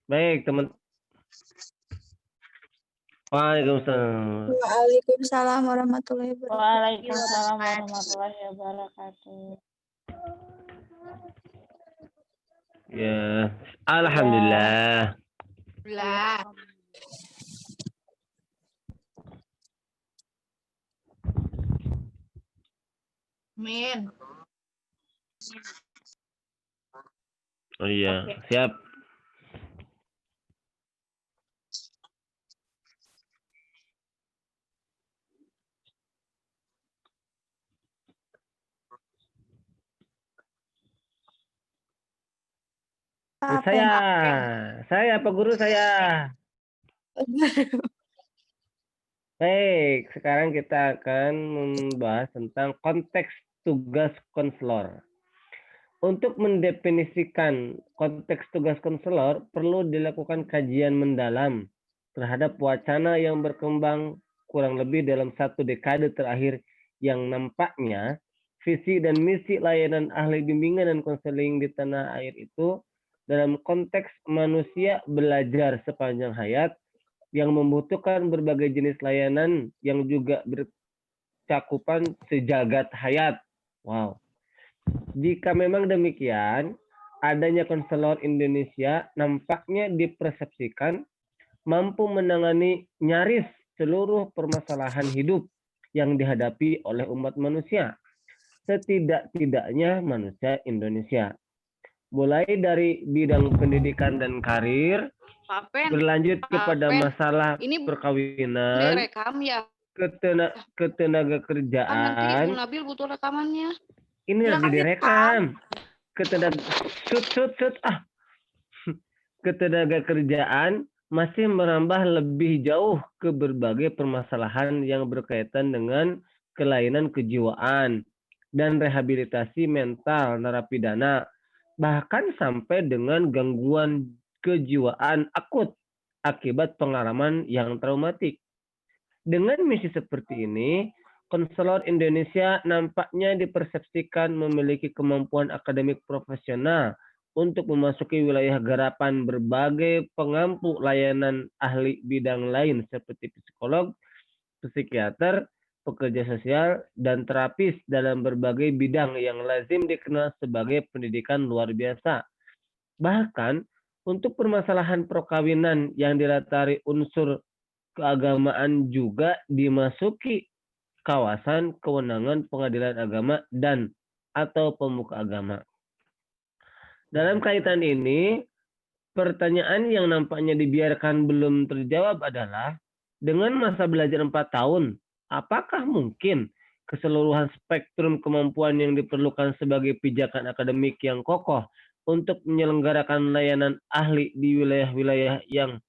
Baik, teman. Waalaikumsalam. Waalaikumsalam warahmatullahi wabarakatuh. Waalaikumsalam warahmatullahi wabarakatuh. Ya, alhamdulillah. Amin. Oh iya, Oke. siap. Saya Pak Guru saya. Baik, sekarang kita akan membahas tentang konteks tugas konselor. Untuk mendefinisikan konteks tugas konselor, perlu dilakukan kajian mendalam terhadap wacana yang berkembang kurang lebih dalam 1 dekade terakhir yang nampaknya visi dan misi layanan ahli bimbingan dan konseling di tanah air itu dalam konteks manusia belajar sepanjang hayat yang membutuhkan berbagai jenis layanan yang juga bercakupan sejagat hayat. Wow. Jika memang demikian, adanya konselor Indonesia nampaknya dipersepsikan mampu menangani nyaris seluruh permasalahan hidup yang dihadapi oleh umat manusia, setidak-tidaknya manusia Indonesia. Mulai dari bidang pendidikan dan karir, berlanjut kepada masalah perkawinan, Direkam ya. ketenaga Kan kerjaan. nanti Bu Nabil butuh rekamannya. Ini lagi direkam. Ketenaga kerjaan masih merambah lebih jauh ke berbagai permasalahan yang berkaitan dengan kelainan kejiwaan dan rehabilitasi mental narapidana, bahkan sampai dengan gangguan kejiwaan akut akibat pengalaman yang traumatik. Dengan misi seperti ini, konselor Indonesia nampaknya dipersepsikan memiliki kemampuan akademik profesional untuk memasuki wilayah garapan berbagai pengampu layanan ahli bidang lain seperti psikolog, psikiater, pekerja sosial, dan terapis dalam berbagai bidang yang lazim dikenal sebagai pendidikan luar biasa. Bahkan, untuk permasalahan perkawinan yang dilatari unsur keagamaan juga dimasuki kawasan kewenangan pengadilan agama dan atau pemuka agama. Dalam kaitan ini, pertanyaan yang nampaknya dibiarkan belum terjawab adalah, dengan masa belajar 4 tahun, apakah mungkin keseluruhan spektrum kemampuan yang diperlukan sebagai pijakan akademik yang kokoh untuk menyelenggarakan layanan ahli di wilayah-wilayah yang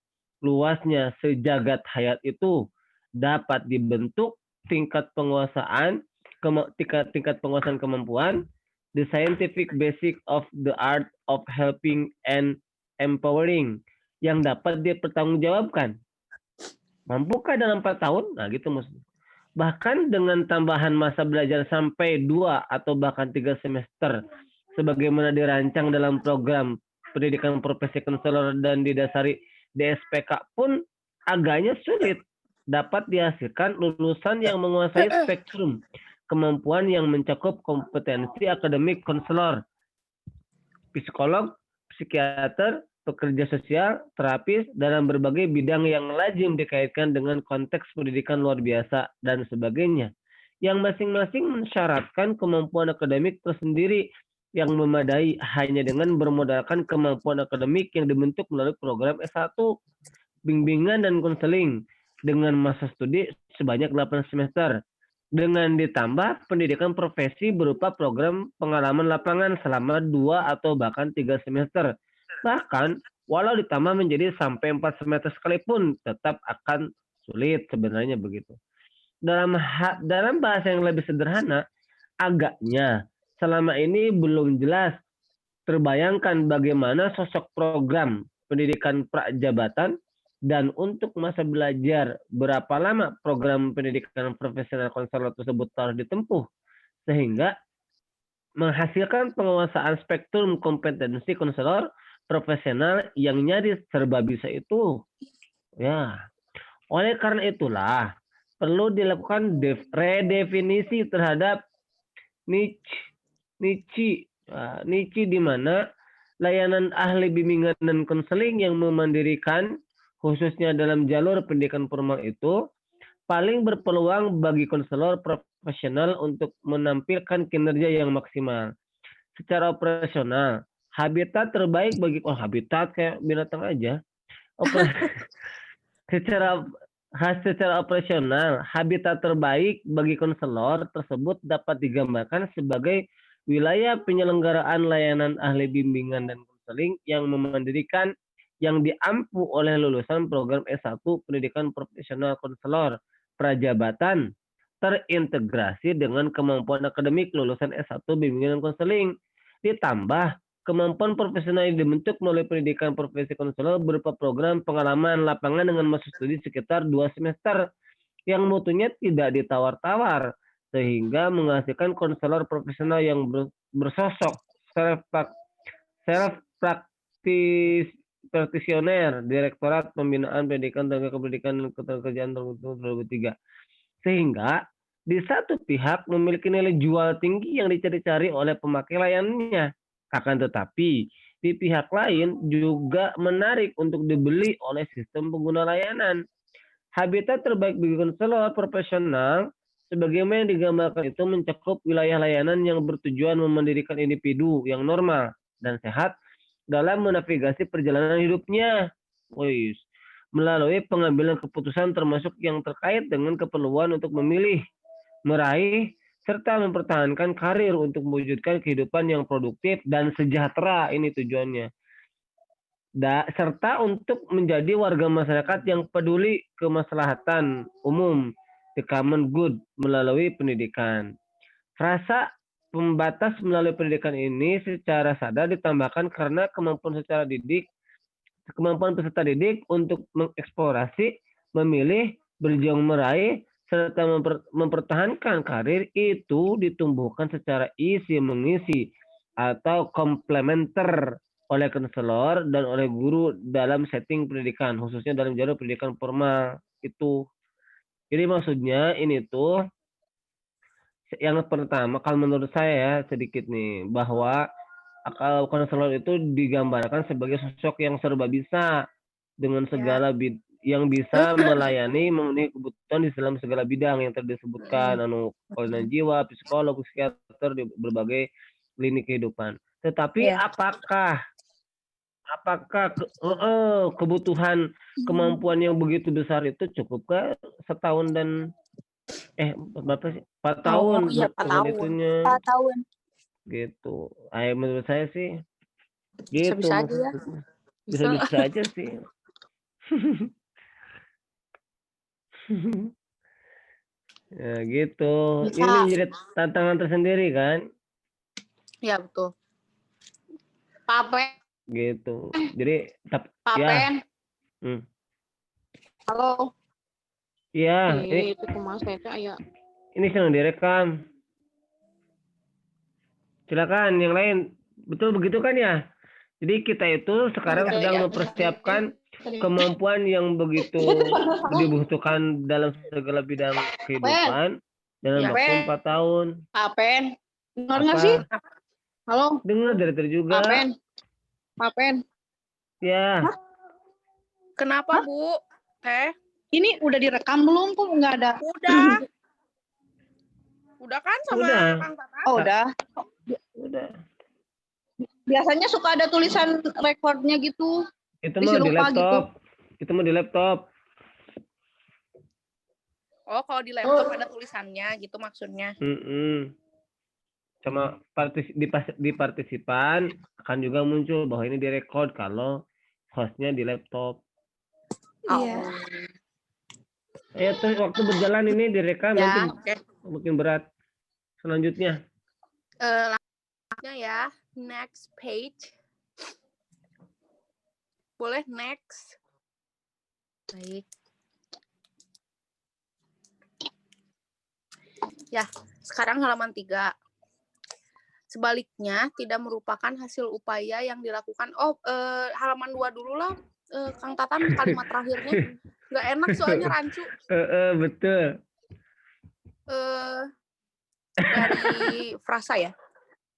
luasnya sejagat hayat itu dapat dibentuk tingkat penguasaan kemampuan, the scientific basic of the art of helping and empowering yang dapat dipertanggungjawabkan. Mampukah dalam 4 tahun? Nah gitu maksudnya. Bahkan dengan tambahan masa belajar sampai 2 atau bahkan 3 semester sebagaimana dirancang dalam program pendidikan profesi konselor dan didasari DSPK pun agaknya sulit dapat dihasilkan lulusan yang menguasai spektrum kemampuan yang mencakup kompetensi akademik konselor, psikolog, psikiater, pekerja sosial, terapis dalam berbagai bidang yang lazim dikaitkan dengan konteks pendidikan luar biasa dan sebagainya, yang masing-masing mensyaratkan kemampuan akademik tersendiri yang memadai hanya dengan bermodalkan kemampuan akademik yang dibentuk melalui program S1, bimbingan dan konseling dengan masa studi sebanyak 8 semester, dengan ditambah pendidikan profesi berupa program pengalaman lapangan selama 2 atau bahkan 3 semester. Bahkan, walau ditambah menjadi sampai 4 semester sekalipun, tetap akan sulit sebenarnya begitu. Dalam bahasa yang lebih sederhana, agaknya selama ini belum jelas terbayangkan bagaimana sosok program pendidikan prajabatan dan untuk masa belajar berapa lama program pendidikan profesional konselor tersebut harus ditempuh sehingga menghasilkan penguasaan spektrum kompetensi konselor profesional yang nyaris serba bisa itu. Ya, oleh karena itulah perlu dilakukan redefinisi terhadap niche, niche di mana layanan ahli bimbingan dan konseling yang memandirikan khususnya dalam jalur pendidikan formal itu paling berpeluang bagi konselor profesional untuk menampilkan kinerja yang maksimal. Secara operasional, habitat terbaik bagi habitat kayak binatang aja. secara secara operasional, habitat terbaik bagi konselor tersebut dapat digambarkan sebagai wilayah penyelenggaraan layanan ahli bimbingan dan konseling yang memandirikan yang diampu oleh lulusan program S1 Pendidikan Profesional Konselor Prajabatan terintegrasi dengan kemampuan akademik lulusan S1 Bimbingan dan Konseling. Ditambah kemampuan profesional yang dibentuk melalui pendidikan profesi konselor berupa program pengalaman lapangan dengan masa studi sekitar 2 semester yang mutunya tidak ditawar-tawar sehingga menghasilkan konselor profesional yang bersosok self praktisioner Direktorat Pembinaan Pendidikan Tenaga Kependidikan dan Ketenagakerjaan tahun 2003 sehingga di satu pihak memiliki nilai jual tinggi yang dicari-cari oleh pemakai layanannya. Akan tetapi, di pihak lain juga menarik untuk dibeli oleh sistem pengguna layanan. Habitat terbaik bagi konselor profesional sebagaimana yang digambarkan itu mencakup wilayah layanan yang bertujuan memendirikan individu yang normal dan sehat dalam menavigasi perjalanan hidupnya. Melalui pengambilan keputusan termasuk yang terkait dengan keperluan untuk memilih, meraih, serta mempertahankan karir untuk mewujudkan kehidupan yang produktif dan sejahtera. Ini tujuannya. Serta untuk menjadi warga masyarakat yang peduli kemaslahatan umum, the common good, melalui pendidikan. Rasa pembatas melalui pendidikan ini secara sadar ditambahkan karena kemampuan peserta didik untuk mengeksplorasi, memilih, berjuang meraih, serta mempertahankan karir itu ditumbuhkan secara isi-mengisi atau komplementer oleh konselor dan oleh guru dalam setting pendidikan, khususnya dalam jalur pendidikan formal itu. Jadi maksudnya ini tuh yang pertama, kalau menurut saya ya sedikit nih, bahwa kalau konselor itu digambarkan sebagai sosok yang serba bisa dengan segala yang bisa melayani memenuhi kebutuhan di dalam segala bidang yang tadi disebutkan, kelainan jiwa, psikolog, psikiater di berbagai lini kehidupan. Tetapi apakah kebutuhan kemampuan yang begitu besar itu cukupkah setahun dan berapa sih? 4 tahun iya, 4 dengan tahun. itunya 4 tahun. gitu. Menurut saya sih gitu Bisa-bisa aja ya. maksudnya. Bisa. Bisa-bisa aja sih. Ya gitu. Bisa. Ini menjadi tantangan tersendiri kan? Ya, betul. Papen. Gitu. Jadi ya. Papen. Halo. Iya, ini Itu kumaha saya teh aya. ini sedang direkam. Silakan yang lain. Betul begitu kan ya? Jadi kita itu sekarang sedang mempersiapkan kemampuan yang begitu dibutuhkan dalam segala bidang kehidupan dalam waktu 4 tahun. Papen. Dengar nggak sih? Halo. Dengar dari tadi juga. Papen. Ya. Kenapa, Bu? Teh? Ini udah direkam belum? Kok nggak ada? Udah. Udah kan sama Udah. Kang Tata? Oh, udah. Udah. Biasanya suka ada tulisan recordnya gitu. Itu Isi mah di lupa laptop. Itu mah di laptop. Oh, kalau di laptop ada tulisannya gitu maksudnya. Sama di partisipan akan juga muncul bahwa ini direkod kalau hostnya di laptop. Iya. Terus waktu berjalan ini direkam Ya, nanti oke. makin berat. Selanjutnya. Lanjutnya ya, next page. Boleh next. Baik. Ya, sekarang halaman 3. Sebaliknya, tidak merupakan hasil upaya yang dilakukan. Halaman 2 dulu lah, Kang Tatan, kalimat terakhirnya. Nggak enak soalnya rancu. Betul. Dari frasa ya.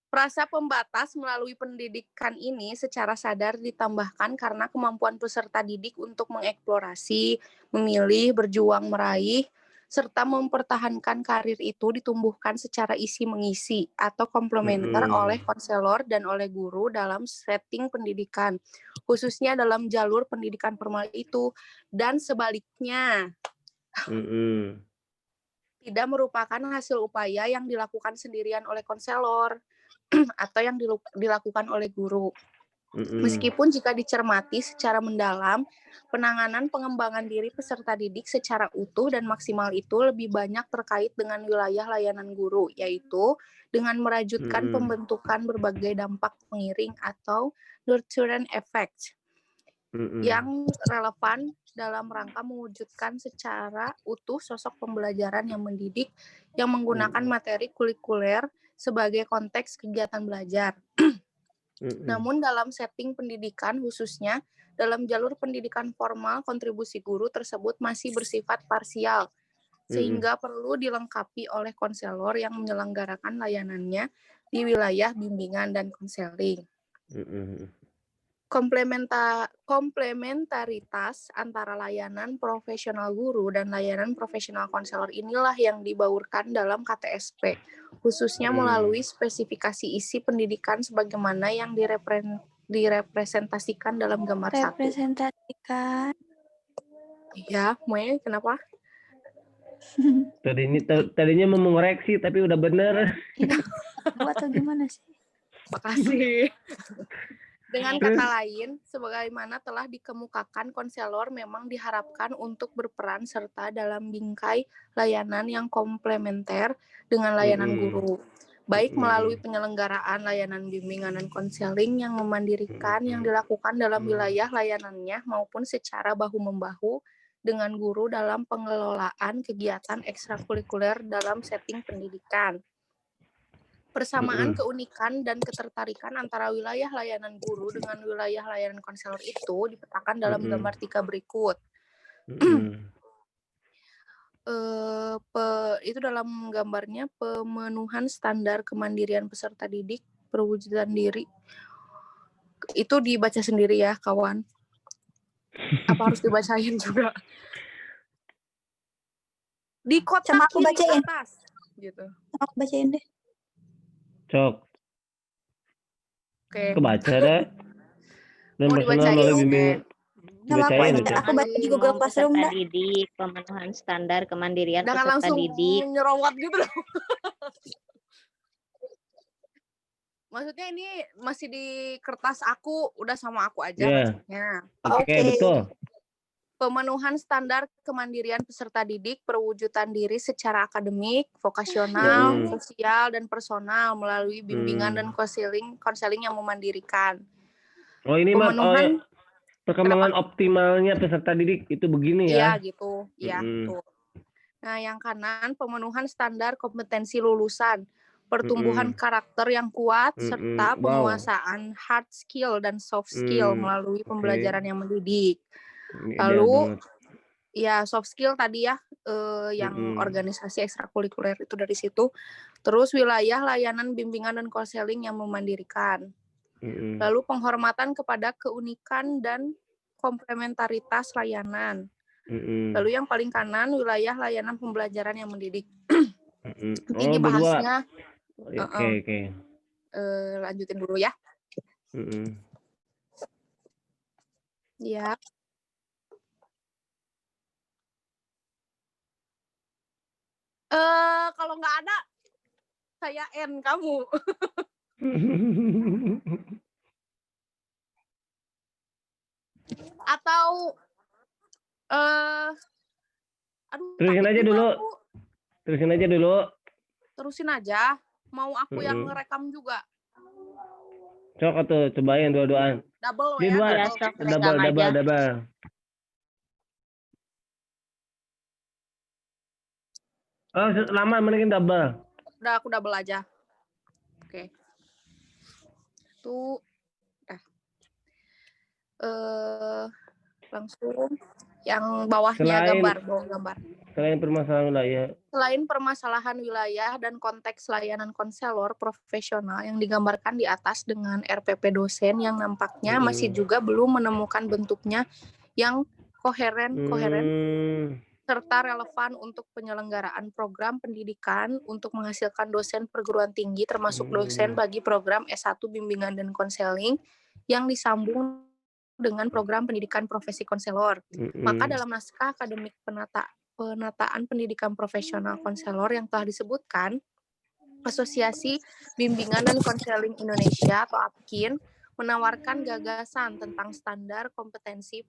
Frasa pembatas melalui pendidikan ini secara sadar ditambahkan karena kemampuan peserta didik untuk mengeksplorasi, memilih, berjuang meraih, serta mempertahankan karir itu ditumbuhkan secara isi-mengisi atau komplementer oleh konselor dan oleh guru dalam setting pendidikan, khususnya dalam jalur pendidikan formal itu, dan sebaliknya. Tidak merupakan hasil upaya yang dilakukan sendirian oleh konselor atau yang dilakukan oleh guru. Meskipun jika dicermati secara mendalam, penanganan pengembangan diri peserta didik secara utuh dan maksimal itu lebih banyak terkait dengan wilayah layanan guru, yaitu dengan merajutkan pembentukan berbagai dampak pengiring atau nurturing effect yang relevan dalam rangka mewujudkan secara utuh sosok pembelajaran yang mendidik yang menggunakan materi kurikuler sebagai konteks kegiatan belajar. Namun dalam setting pendidikan khususnya dalam jalur pendidikan formal, kontribusi guru tersebut masih bersifat parsial, sehingga perlu dilengkapi oleh konselor yang menyelenggarakan layanannya di wilayah bimbingan dan konseling. Komplementaritas antara layanan profesional guru dan layanan profesional konselor inilah yang dibaurkan dalam KTSP, khususnya melalui spesifikasi isi pendidikan sebagaimana yang direpresentasikan dalam gambar 1. Representasikan. Ya, Mei, kenapa? Tadinya mau mengoreksi tapi udah bener. Atau gimana sih? Makasih. Dengan kata lain, sebagaimana telah dikemukakan, konselor memang diharapkan untuk berperan serta dalam bingkai layanan yang komplementer dengan layanan guru, baik melalui penyelenggaraan layanan bimbingan dan konseling yang memandirikan yang dilakukan dalam wilayah layanannya maupun secara bahu-membahu dengan guru dalam pengelolaan kegiatan ekstrakurikuler dalam setting pendidikan. Persamaan keunikan dan ketertarikan antara wilayah layanan guru dengan wilayah layanan konselor itu dipetakan dalam gambar 3 berikut. Itu dalam gambarnya pemenuhan standar kemandirian peserta didik, perwujudan diri. Itu dibaca sendiri ya, kawan. Apa harus dibacain juga? Di kotak Sama aku kiri bacain. atas. Gitu. Aku bacain deh. Cok. Oke. Kebaca dah. Dan Mau personal dibacain, melalui oke. bimbingan. Sama aku Dibacain aja. aja. Aku baca di Google Classroom peserta dah. didik, pemenuhan standar kemandirian Jangan peserta langsung didik. nyerowot gitu loh. Maksudnya ini masih di kertas aku, udah sama aku aja bacanya. Oke, betul. Pemenuhan standar kemandirian peserta didik, perwujudan diri secara akademik, vokasional, sosial, dan personal melalui bimbingan dan konseling yang memandirikan. Oh ini Pemenuhan, perkembangan optimalnya peserta didik itu begini ya? Iya gitu, ya betul. Nah yang kanan pemenuhan standar kompetensi lulusan, pertumbuhan karakter yang kuat, serta penguasaan hard skill dan soft skill melalui pembelajaran yang mendidik. Lalu ya soft skill tadi ya, yang organisasi ekstrakurikuler itu dari situ. Terus wilayah layanan bimbingan dan konseling yang memandirikan. Lalu penghormatan kepada keunikan dan komplementaritas layanan. Lalu yang paling kanan wilayah layanan pembelajaran yang mendidik. Nanti dibahasnya. Oke. Lanjutin dulu ya. Ya. Kalau nggak ada, saya N kamu. Atau Terusin aja dulu. Terusin aja. Mau aku yang ngerekam juga. Cok atau cobain dua-duaan. Double Ini ya. double. Oh, lama mending double. Udah aku double aja. Oke. itu langsung yang bawahnya bawah gambar. Selain permasalahan wilayah. Selain permasalahan wilayah dan konteks layanan konselor profesional yang digambarkan di atas dengan RPP dosen yang nampaknya masih juga belum menemukan bentuknya yang koheren serta relevan untuk penyelenggaraan program pendidikan untuk menghasilkan dosen perguruan tinggi termasuk dosen bagi program S1 bimbingan dan konseling yang disambung dengan program pendidikan profesi konselor. Maka dalam naskah akademik penataan pendidikan profesional konselor yang telah disebutkan, Asosiasi Bimbingan dan Konseling Indonesia atau APKIN menawarkan gagasan tentang standar kompetensi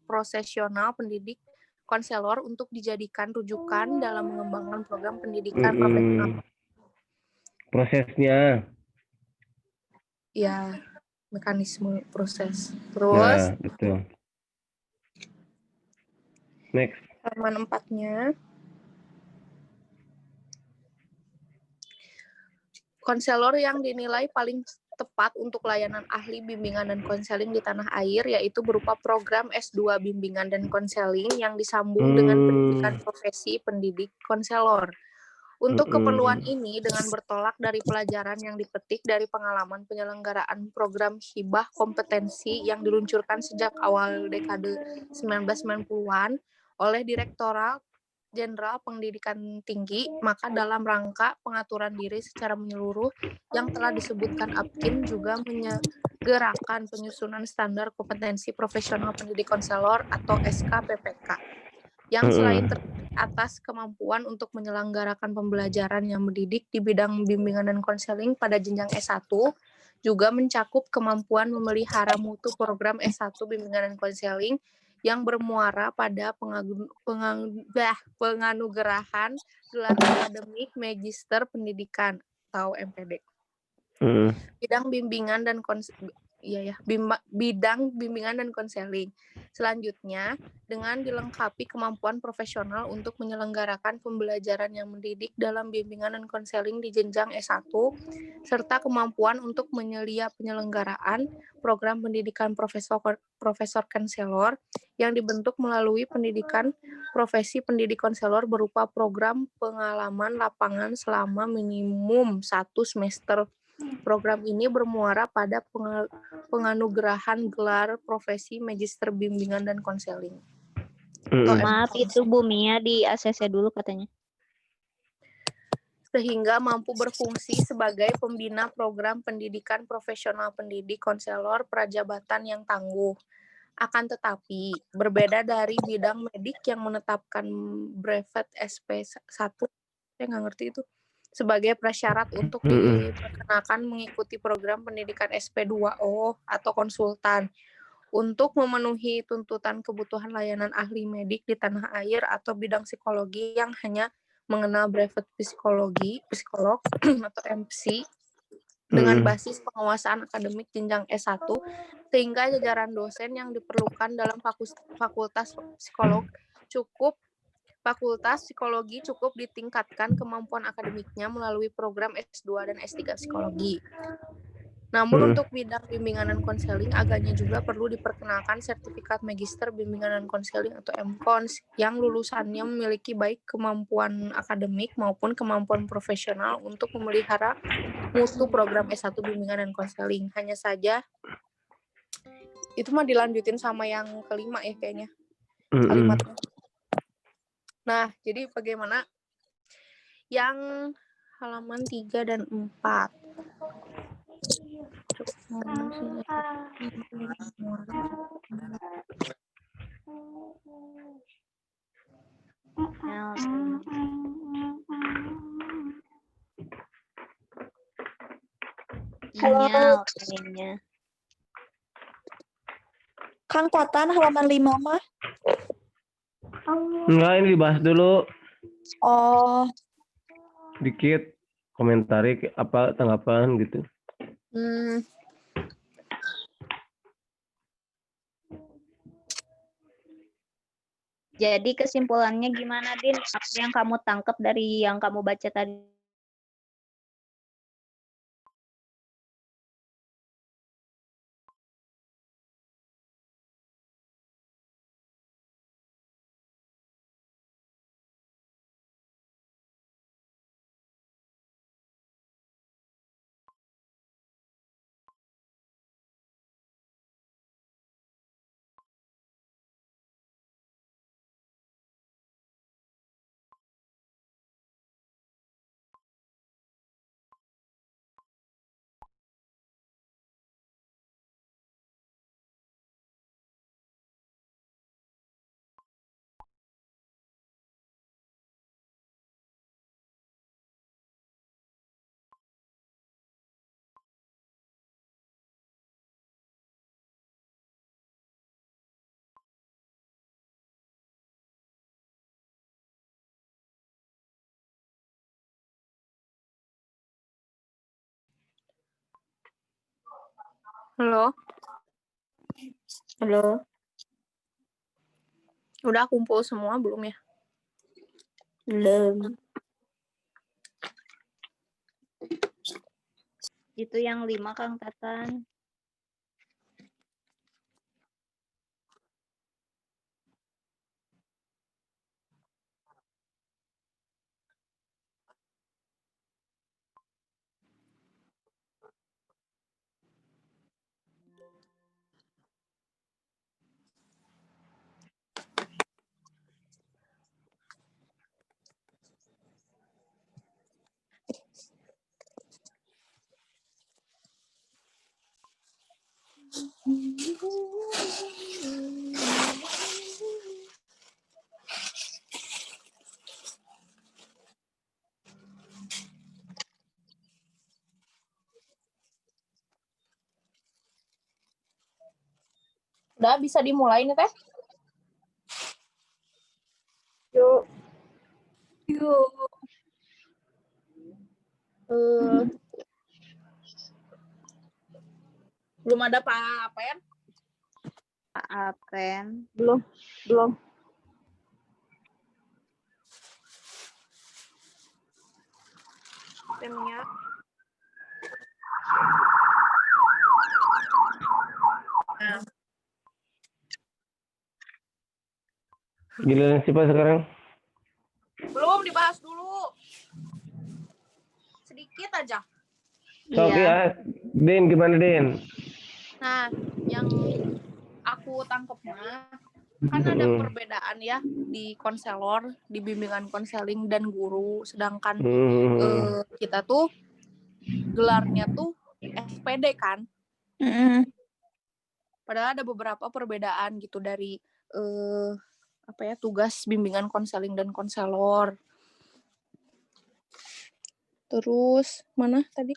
profesional pendidik konselor untuk dijadikan rujukan dalam mengembangkan program pendidikan profesional. Prosesnya. Ya, mekanisme proses. Terus, betul. Next. halaman 4-nya. Konselor yang dinilai paling tepat untuk layanan ahli bimbingan dan konseling di tanah air yaitu berupa program S2 bimbingan dan konseling yang disambung dengan pendidikan profesi pendidik konselor. Untuk keperluan ini dengan bertolak dari pelajaran yang dipetik dari pengalaman penyelenggaraan program hibah kompetensi yang diluncurkan sejak awal dekade 1990-an oleh Direktorat Jenderal Pendidikan Tinggi, maka dalam rangka pengaturan diri secara menyeluruh yang telah disebutkan APKIN juga menyegerakan penyusunan standar kompetensi profesional pendidik konselor atau SKPPK yang selain atas kemampuan untuk menyelenggarakan pembelajaran yang mendidik di bidang bimbingan dan konseling pada jenjang S1 juga mencakup kemampuan memelihara mutu program S1 bimbingan dan konseling yang bermuara pada penganugerahan gelar akademik Magister Pendidikan atau MPD. Bidang bimbingan dan bidang bimbingan dan konseling. Selanjutnya, dengan dilengkapi kemampuan profesional untuk menyelenggarakan pembelajaran yang mendidik dalam bimbingan dan konseling di jenjang S1, serta kemampuan untuk penyelenggaraan program pendidikan profesor konselor yang dibentuk melalui pendidikan profesi pendidik konselor berupa program pengalaman lapangan selama minimum 1 semester. Program ini bermuara pada penganugerahan gelar profesi Magister Bimbingan dan Konseling. Maaf, itu Bu Mia di ACC dulu katanya. Sehingga mampu berfungsi sebagai pembina program pendidikan profesional pendidik konselor prajabatan yang tangguh. Akan tetapi, berbeda dari bidang medik yang menetapkan brevet SP1, saya nggak ngerti itu, sebagai prasyarat untuk diperkenakan mengikuti program pendidikan SP2O atau konsultan untuk memenuhi tuntutan kebutuhan layanan ahli medik di tanah air atau bidang psikologi yang hanya mengenal brevet psikolog atau MC dengan basis penguasaan akademik jenjang S1 sehingga jajaran dosen yang diperlukan dalam fakultas psikologi cukup ditingkatkan kemampuan akademiknya melalui program S2 dan S3 psikologi. Namun untuk bidang bimbingan dan konseling agaknya juga perlu diperkenalkan sertifikat Magister Bimbingan dan Konseling atau MKons yang lulusannya memiliki baik kemampuan akademik maupun kemampuan profesional untuk memelihara mutu program S1 Bimbingan dan Konseling. Hanya saja itu mah dilanjutin sama yang kelima ya kayaknya. Kalimatnya. Nah, jadi bagaimana yang halaman 3 dan 4? Halo. Kang Kuatan halaman 5 mah. Enggak, ini dibahas dulu. Oh. Dikit komentari apa tanggapan gitu. Jadi kesimpulannya gimana, Din? Apa yang kamu tangkap dari yang kamu baca tadi? Halo, Halo. udah kumpul semua belum ya? Belum. Itu yang 5 Kang Tatan. Udah bisa dimulai nih Teh? Yuk. Belum ada Pak Apen? Pak Apen. Belum. Timnya. Nah, Giliran siapa sekarang? belum dibahas dulu. Sedikit aja. Sok ya, Din gimana Din? Nah, yang aku tangkep mah kan ada perbedaan ya di konselor, di bimbingan konseling dan guru. Sedangkan kita tuh gelarnya tuh SPD kan. Padahal ada beberapa perbedaan gitu dari tugas bimbingan konseling dan konselor. Terus mana tadi?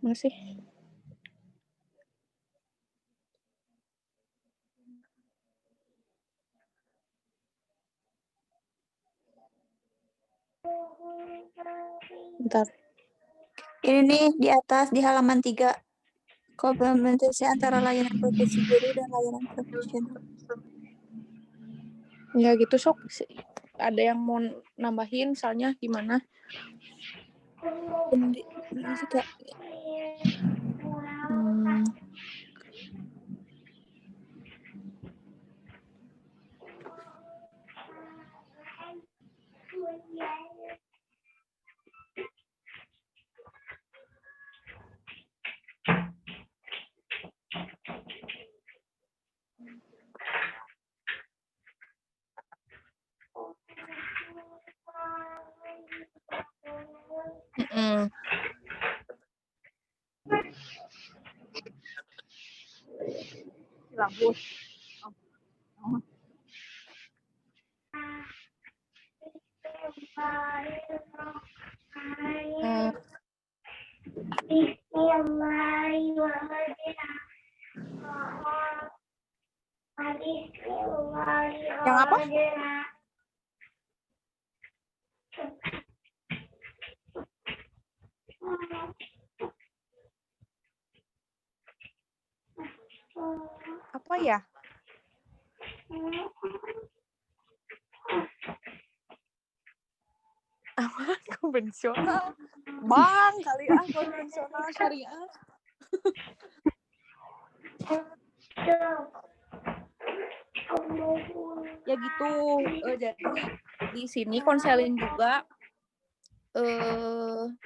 Mana sih? Bentar. Ini nih di atas di halaman 3. Komplementasi antara layanan profesi guru dan layanan profesional. Ya gitu sok. Ada yang mau nambahin misalnya gimana? Ini sih Kak. Bagus. Yang apa? Apa ya? Apa konvensional? Bang, kali konvensional syariah. Ya gitu. Jadi di sini konseling juga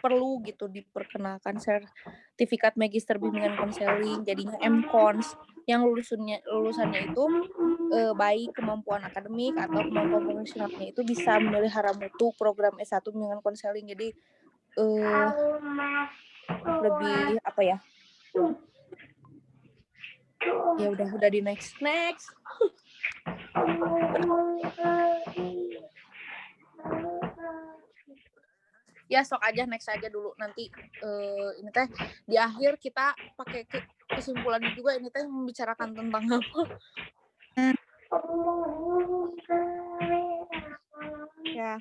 perlu gitu diperkenalkan sertifikat magister bimbingan konseling, jadinya MKons yang lulusannya itu baik kemampuan akademik atau kemampuan profesionalnya itu bisa memelihara mutu program S1 bimbingan konseling. Jadi lebih apa ya? Ya udah di next. Ya sok aja next aja dulu nanti ini teh di akhir kita pakai kesimpulannya juga ini teh membicarakan tentang apa. Ya.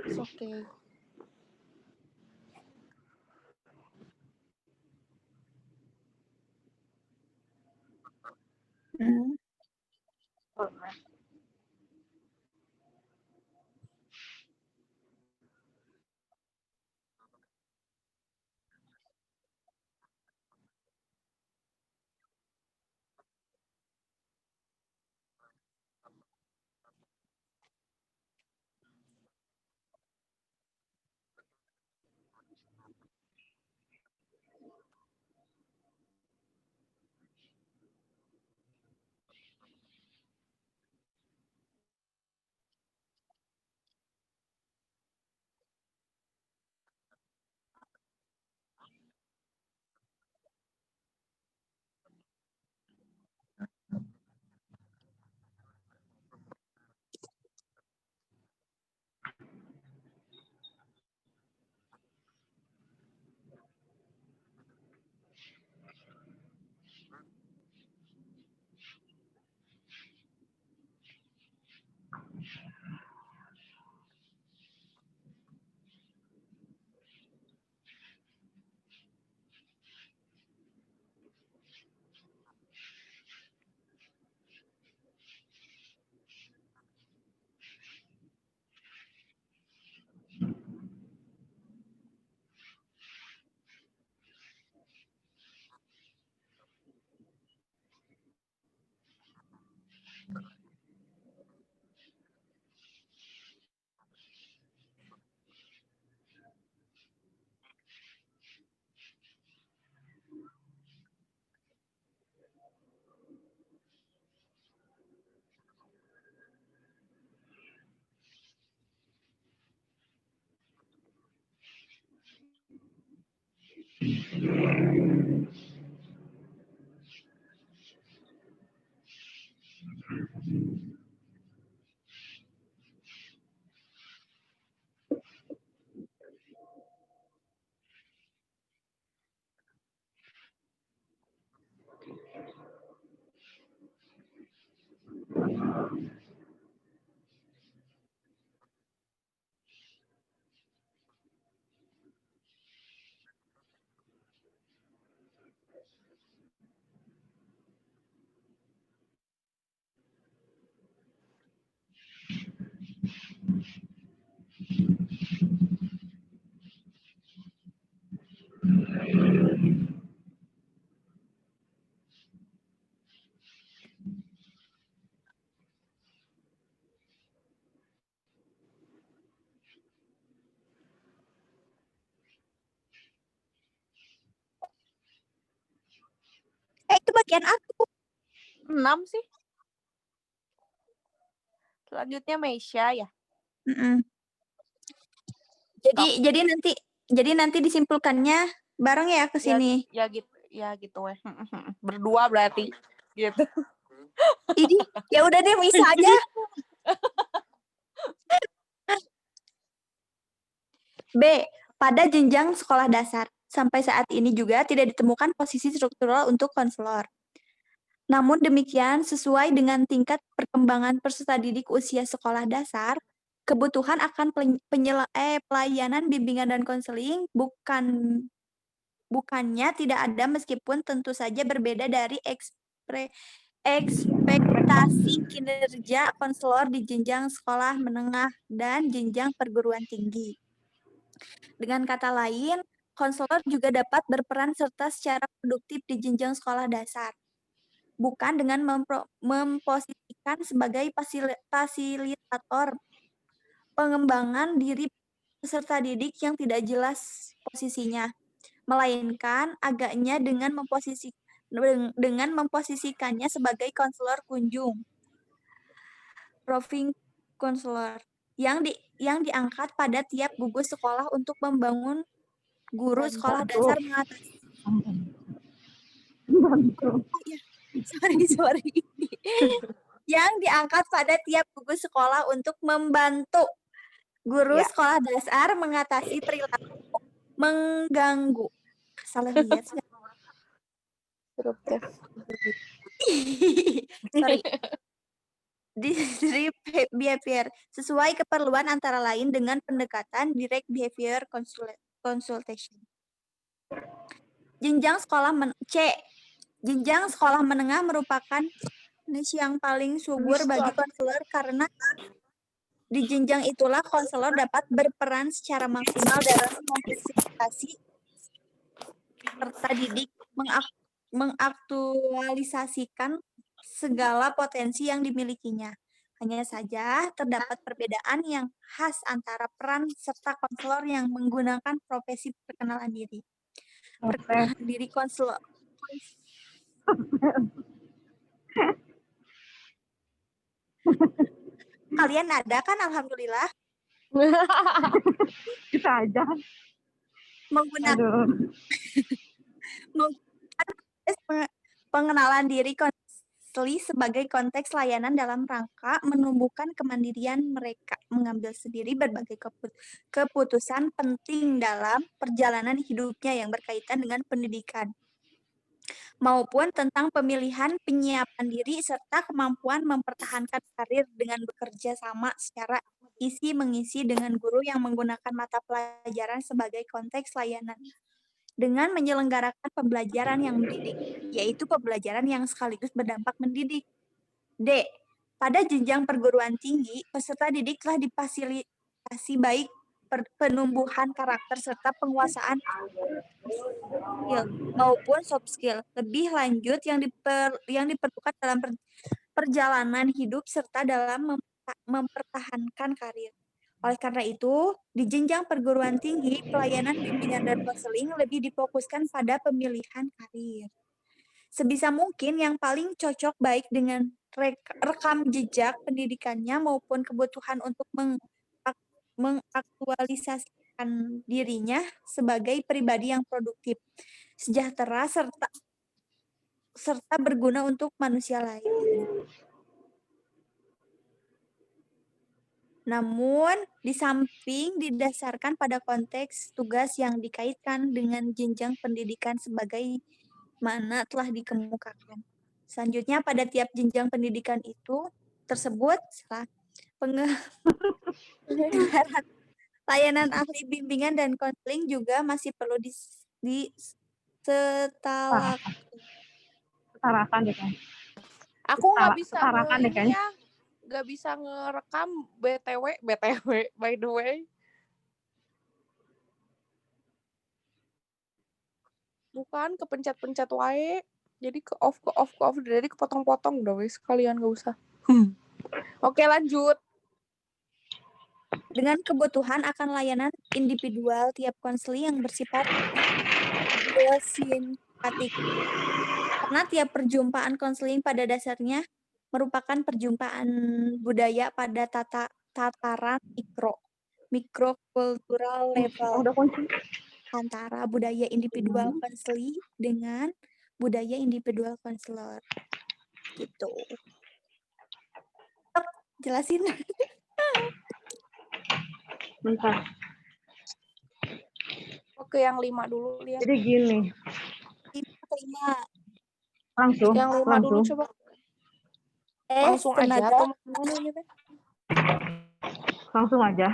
It's okay. Hmm. Itu bagian aku. 6 sih. Selanjutnya Meisha ya. Mm-mm. Jadi nanti disimpulkannya bareng ya ke sini. Ya gitu weh. Berdua berarti gitu. Ini ya udah deh bisa aja. B. Pada jenjang sekolah dasar, sampai saat ini juga tidak ditemukan posisi struktural untuk konselor. Namun demikian, sesuai dengan tingkat perkembangan peserta didik usia sekolah dasar, kebutuhan akan pelayanan bimbingan dan konseling bukannya tidak ada meskipun tentu saja berbeda dari ekspektasi kinerja konselor di jenjang sekolah menengah dan jenjang perguruan tinggi. Dengan kata lain, konselor juga dapat berperan serta secara produktif di jenjang sekolah dasar, bukan dengan memposisikan sebagai fasilitator pengembangan diri peserta didik yang tidak jelas posisinya, melainkan agaknya dengan memposisikannya sebagai konselor kunjung, roving konselor, yang diangkat pada tiap gugus sekolah untuk membangun guru sekolah dasar mengatasi. Sorry. Yang diangkat pada tiap gugus sekolah untuk membantu guru sekolah dasar mengatasi perilaku mengganggu. Salah lihat. Disruptive. Sorry. Disruptive behavior sesuai keperluan antara lain dengan pendekatan direct behavior consultation. Jenjang sekolah jenjang sekolah menengah merupakan niche yang paling subur bagi konselor karena di jenjang itulah konselor dapat berperan secara maksimal dalam memfasilitasi serta didik mengaktualisasikan segala potensi yang dimilikinya. Hanya saja terdapat perbedaan yang khas antara peran serta konselor yang menggunakan profesi perkenalan diri. Perkenalan diri konselor. Kalian ada kan? Alhamdulillah. Kita aja. Menggunakan pengenalan diri konseli sebagai konteks layanan dalam rangka menumbuhkan kemandirian mereka mengambil sendiri berbagai keputusan penting dalam perjalanan hidupnya yang berkaitan dengan pendidikan maupun tentang pemilihan penyiapan diri serta kemampuan mempertahankan karir dengan bekerja sama secara isi mengisi dengan guru yang menggunakan mata pelajaran sebagai konteks layanan dengan menyelenggarakan pembelajaran yang mendidik, yaitu pembelajaran yang sekaligus berdampak mendidik. D. Pada jenjang perguruan tinggi, peserta didik telah difasilitasi baik penumbuhan karakter serta penguasaan skill maupun soft skill. Lebih lanjut yang diperlukan dalam perjalanan hidup serta dalam mempertahankan karir. Oleh karena itu, di jenjang perguruan tinggi, pelayanan bimbingan dan konseling lebih difokuskan pada pemilihan karir. Sebisa mungkin yang paling cocok baik dengan rekam jejak pendidikannya maupun kebutuhan untuk mengaktualisasikan dirinya sebagai pribadi yang produktif, sejahtera, serta berguna untuk manusia lain. Namun, di samping didasarkan pada konteks tugas yang dikaitkan dengan jenjang pendidikan sebagaimana telah dikemukakan. Selanjutnya, pada tiap jenjang pendidikan tersebut, penganggaran layanan ahli bimbingan dan konseling juga masih perlu Setarakan deh kan. Aku nggak bisa Setarakan deh kayaknya. nggak bisa ngerekam BTW by the way. Bukan kepencet-pencet wae. Jadi ke off jadi kepotong-potong udah wes sekalian nggak usah. Oke, lanjut. dengan kebutuhan akan layanan individual tiap konseli yang bersifat idiosinkratik. Karena tiap perjumpaan konseling pada dasarnya merupakan perjumpaan budaya pada tataran mikrokultural level antara budaya individual konseli dengan budaya individual konselor. Gitu. Jelasin. Bentar. Oke, yang 5 dulu lihat. Jadi gini. Langsung. Yang 5 dulu coba. Langsung aja atau gimana gitu? Langsung aja.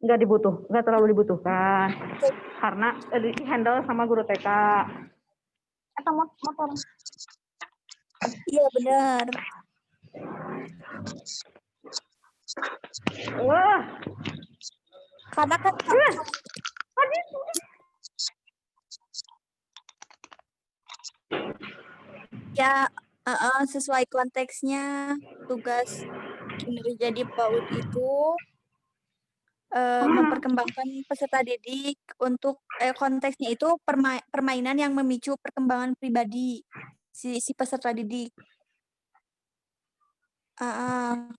Nggak terlalu dibutuhkan karena di-handle sama guru TK. Atau motor. Iya benar. Wah. Karena kan ya sesuai konteksnya tugas kinerja di PAUD itu memperkembangkan peserta didik untuk konteksnya itu permainan yang memicu perkembangan pribadi si peserta didik.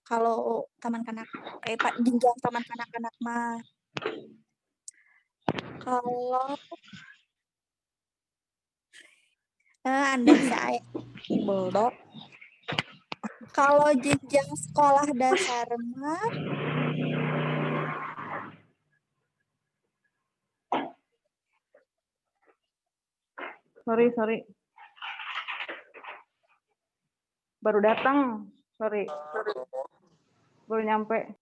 Kalau taman kanak jenjang taman kanak-kanak mah kalau Anda bisa Bodoh. kalau jenjang sekolah dasar mah Sorry. Baru datang. Sorry. Baru nyampe.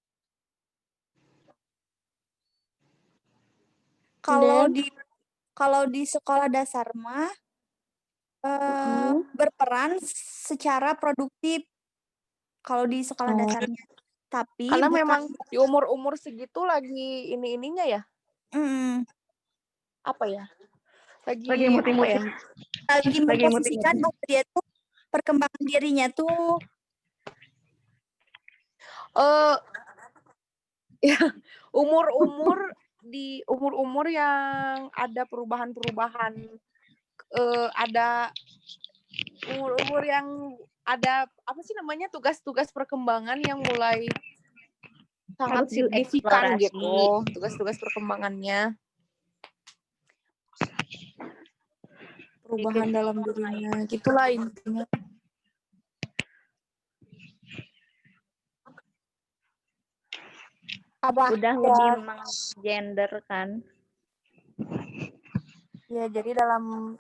kalau Dan? kalau di sekolah dasar mah berperan secara produktif kalau di sekolah dasarnya. Tapi Karena bukan memang di umur-umur segitu lagi ininya ya. Apa ya? Lagi Apa ya? muting-muting. lagi memposisikan bahwa dia tuh perkembangan dirinya tuh Ya, umur-umur yang ada perubahan-perubahan, ada umur-umur yang ada apa sih namanya tugas-tugas perkembangan yang mulai sangat Harus signifikan dieksplorasi. gitu, tugas-tugas perkembangannya, perubahan dalam dirinya, gitulah intinya. apa? Udah lebih gender kan. Ya, jadi dalam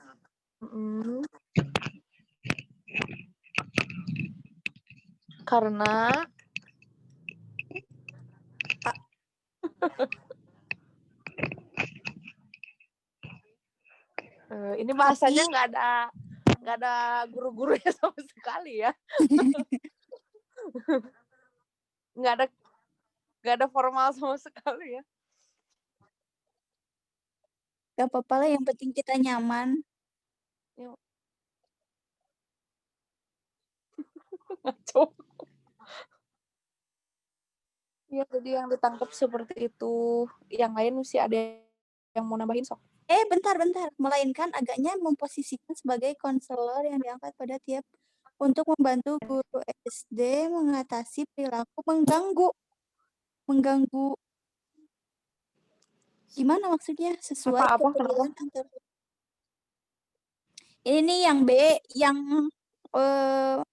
karena ini bahasanya nggak ada guru-gurunya sama sekali ya. nggak ada formal sama sekali ya. Gak apa-apa lah, yang penting kita nyaman. Ya, jadi yang ditangkap seperti itu. Yang lain mesti ada yang mau nambahin sok. Bentar. Melainkan agaknya memposisikan sebagai konselor yang diangkat pada tiap untuk membantu guru SD mengatasi perilaku mengganggu. Gimana maksudnya? Sesuai keperluan antar. Ini nih yang B, yang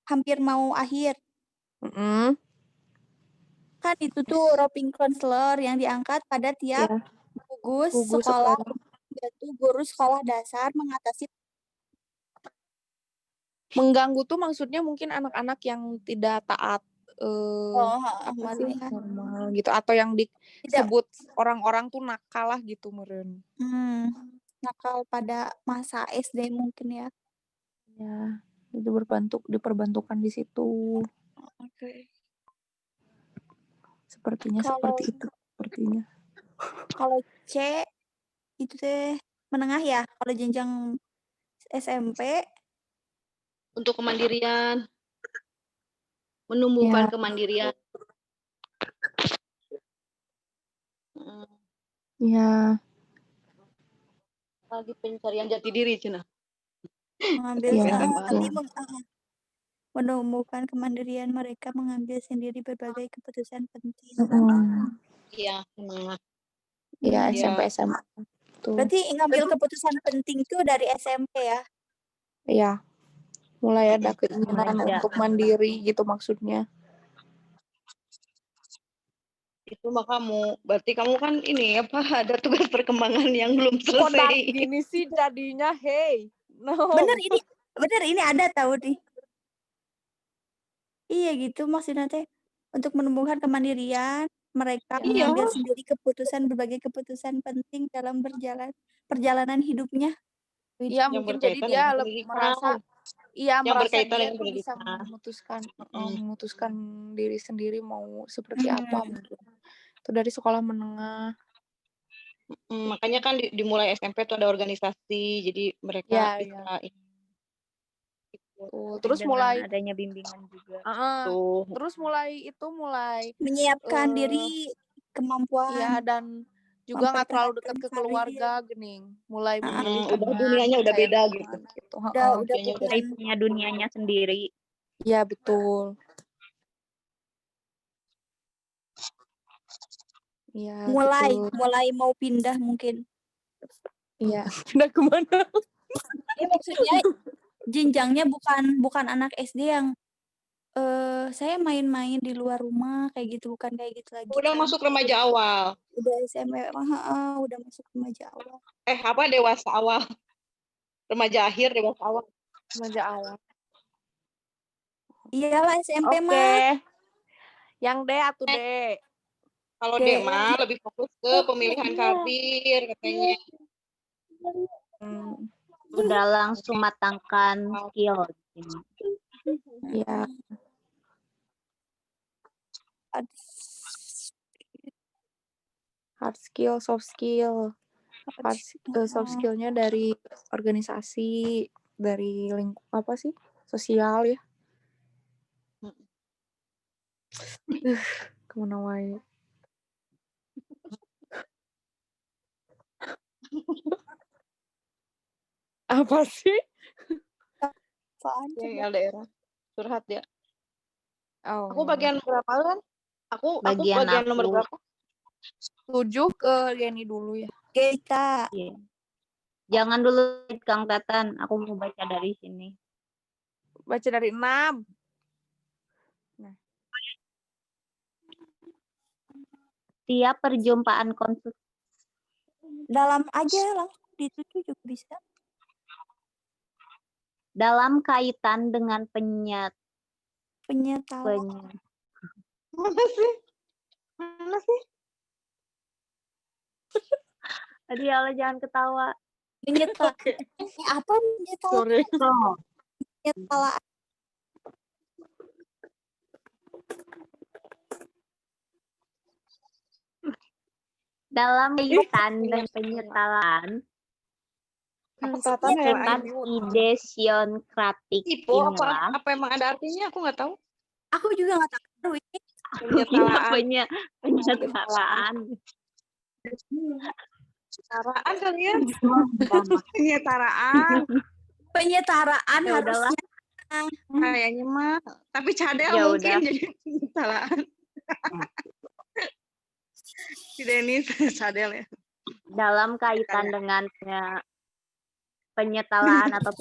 hampir mau akhir. Kan itu tuh roping counselor yang diangkat pada tiap gugus sekolah, membantu guru sekolah dasar mengatasi. Mengganggu tuh maksudnya mungkin anak-anak yang tidak taat apa sih normal gitu, atau yang disebut orang-orang tuh nakal lah gitu meren. Nakal pada masa SD mungkin ya. Ya, itu diperbantukan di situ. Oke. Sepertinya seperti itu sepertinya. Kalau C itu teh menengah ya. Kalau jenjang SMP untuk kemandirian, menumbuhkan kemandirian. Ya. Lagi pencarian jati diri Cina. Mengambil menumbuhkan kemandirian mereka mengambil sendiri berbagai keputusan penting. Iya, menengah. Iya, SMP SMA. Tuh. Berarti ngambil keputusan penting tuh dari SMP ya? Iya. Mulai ada keinginan untuk mandiri gitu maksudnya. Itu mah berarti kamu kan ini apa, ada tugas perkembangan yang belum selesai. Kok gini sih jadinya, hey. No. Bener ini ada tahu nih. Iya gitu maksudnya teh, untuk menumbuhkan kemandirian mereka mengambil sendiri berbagai keputusan penting dalam perjalanan hidupnya. Iya, mungkin jadi dia lebih merasa merasa dia tuh bisa memutuskan diri sendiri mau seperti apa mungkin. Itu dari sekolah menengah. Makanya kan dimulai SMP tuh ada organisasi, jadi mereka bisa terus mulai adanya bimbingan juga. Terus mulai menyiapkan diri, kemampuan. Iya, dan juga nggak terlalu dekat ke keluarga, Gening. Mulai memilih udah dunianya udah beda gitu. Udah punya dunianya sendiri. Iya, betul. Iya. Mulai mau pindah mungkin. Iya. Pindah kemana? Maksudnya jenjangnya bukan anak SD yang saya main-main di luar rumah kayak gitu, bukan kayak gitu lagi Udah kan. masuk remaja awal. Udah SMP, udah masuk remaja awal. Apa dewasa awal? Remaja akhir, dewasa awal. Remaja awal. Iyalah SMP Oke. mah. Yang D atau D? Kalau D mah lebih fokus ke pemilihan karir katanya. Udah langsung matangkan skill. Iya. Hard skill, soft skill. Soft skillnya dari organisasi, dari lingkup apa sih? Sosial ya. Kemana wae. Apa sih? Ya LDR. Curhat ya. Oh. Aku bagian berapa kan? Aku Bagian bagian nomor aku. berapa? 7 ke Geni dulu ya. Kita. Iya. Jangan dulu Kang Tatan, aku mau baca dari sini. Baca dari 6. Tiap perjumpaan konsul Dalam aja langsung di 7 juga bisa. dalam kaitan dengan Penyetalan. Mana sih? Aduh ya Allah, jangan ketawa. Penyetaan. Apa penyetaan? Sorry. Penyetaan. Dalam kaitan dan penyetalan idesionkratik inilah. Apa emang ada artinya? Aku nggak tahu. Aku juga nggak tahu ini. Penyetaraan. Penyetaraan kali ya? Penyetaraan. Penyetaraan Ya harusnya. Kayaknya mah. Tapi cadel Ya mungkin udah. jadi penyetaraan. Si Denis cadel ya. Dalam kaitan dengan penyetalaan atau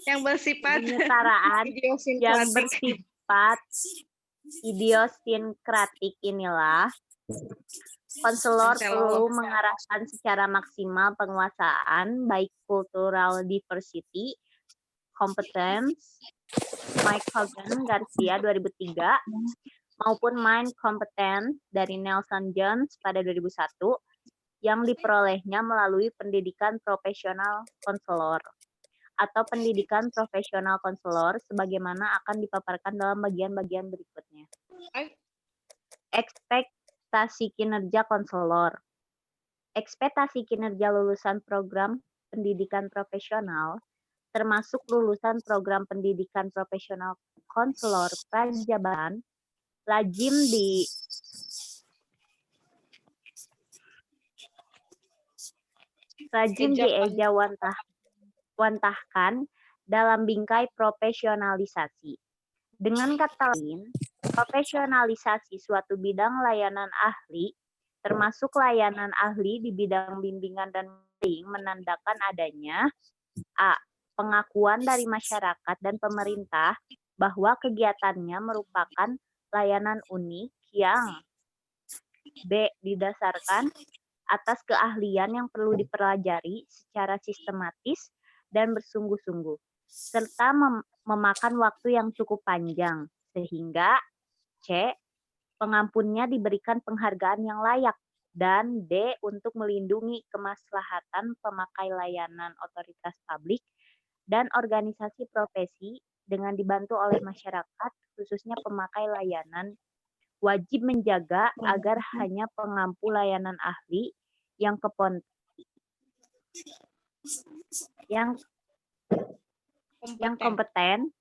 yang bersifat penyetaraan yang bersifat idiosinkratik inilah konselor perlu mengarahkan secara maksimal penguasaan baik cultural diversity, competence, Mike Hogan Garcia 2003 maupun mind competence dari Nelson Jones pada 2001 yang diperolehnya melalui pendidikan profesional konselor atau pendidikan profesional konselor sebagaimana akan dipaparkan dalam bagian-bagian berikutnya. Ekspektasi kinerja konselor. Ekspektasi kinerja lulusan program pendidikan profesional termasuk lulusan program pendidikan profesional konselor prajabatan lazim diejawantahkan dalam bingkai profesionalisasi. Dengan kata lain, profesionalisasi suatu bidang layanan ahli, termasuk layanan ahli di bidang bimbingan dan menandakan adanya a. pengakuan dari masyarakat dan pemerintah bahwa kegiatannya merupakan layanan unik yang b. didasarkan atas keahlian yang perlu dipelajari secara sistematis dan bersungguh-sungguh, serta memakan waktu yang cukup panjang, sehingga c. pengampunnya diberikan penghargaan yang layak, dan d. untuk melindungi kemaslahatan pemakai layanan otoritas publik dan organisasi profesi dengan dibantu oleh masyarakat, khususnya pemakai layanan, wajib menjaga agar hanya pengampu layanan ahli yang kompeten,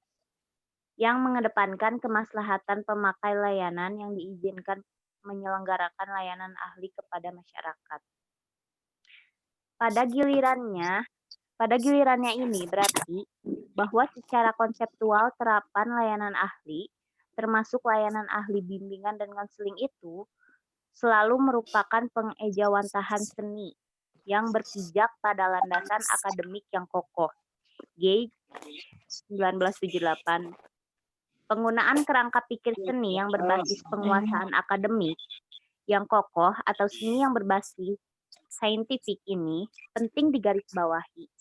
yang mengedepankan kemaslahatan pemakai layanan yang diizinkan menyelenggarakan layanan ahli kepada masyarakat. Pada gilirannya ini berarti bahwa secara konseptual terapan layanan ahli, termasuk layanan ahli bimbingan dan konseling itu, selalu merupakan pengejawantahan seni yang berpijak pada landasan akademik yang kokoh. Gage 1978. Penggunaan kerangka pikir seni yang berbasis penguasaan akademik yang kokoh atau seni yang berbasis saintifik ini penting digarisbawahi.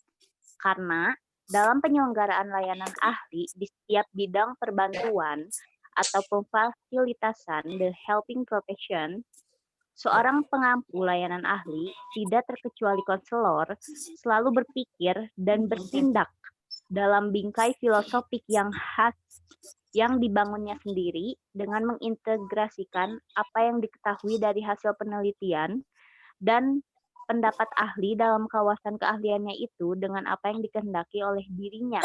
Karena dalam penyelenggaraan layanan ahli di setiap bidang perbantuan atau pemfasilitasan the helping profession, seorang pengampu layanan ahli, tidak terkecuali konselor, selalu berpikir dan bertindak dalam bingkai filosofik yang khas yang dibangunnya sendiri dengan mengintegrasikan apa yang diketahui dari hasil penelitian dan pendapat ahli dalam kawasan keahliannya itu dengan apa yang dikehendaki oleh dirinya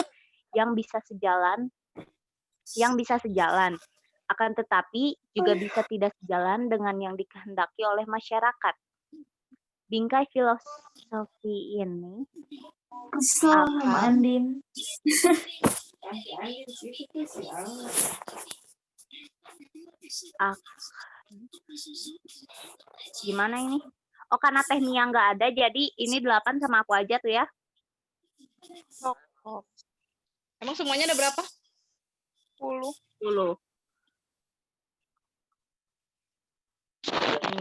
yang bisa sejalan akan tetapi juga bisa tidak sejalan dengan yang dikehendaki oleh masyarakat. Bingkai filosofi ini Andin. Gimana ini? Oh, karena Teh Nia nggak ada, jadi ini 8 sama aku aja tuh ya. Oh. Emang semuanya ada berapa? 10.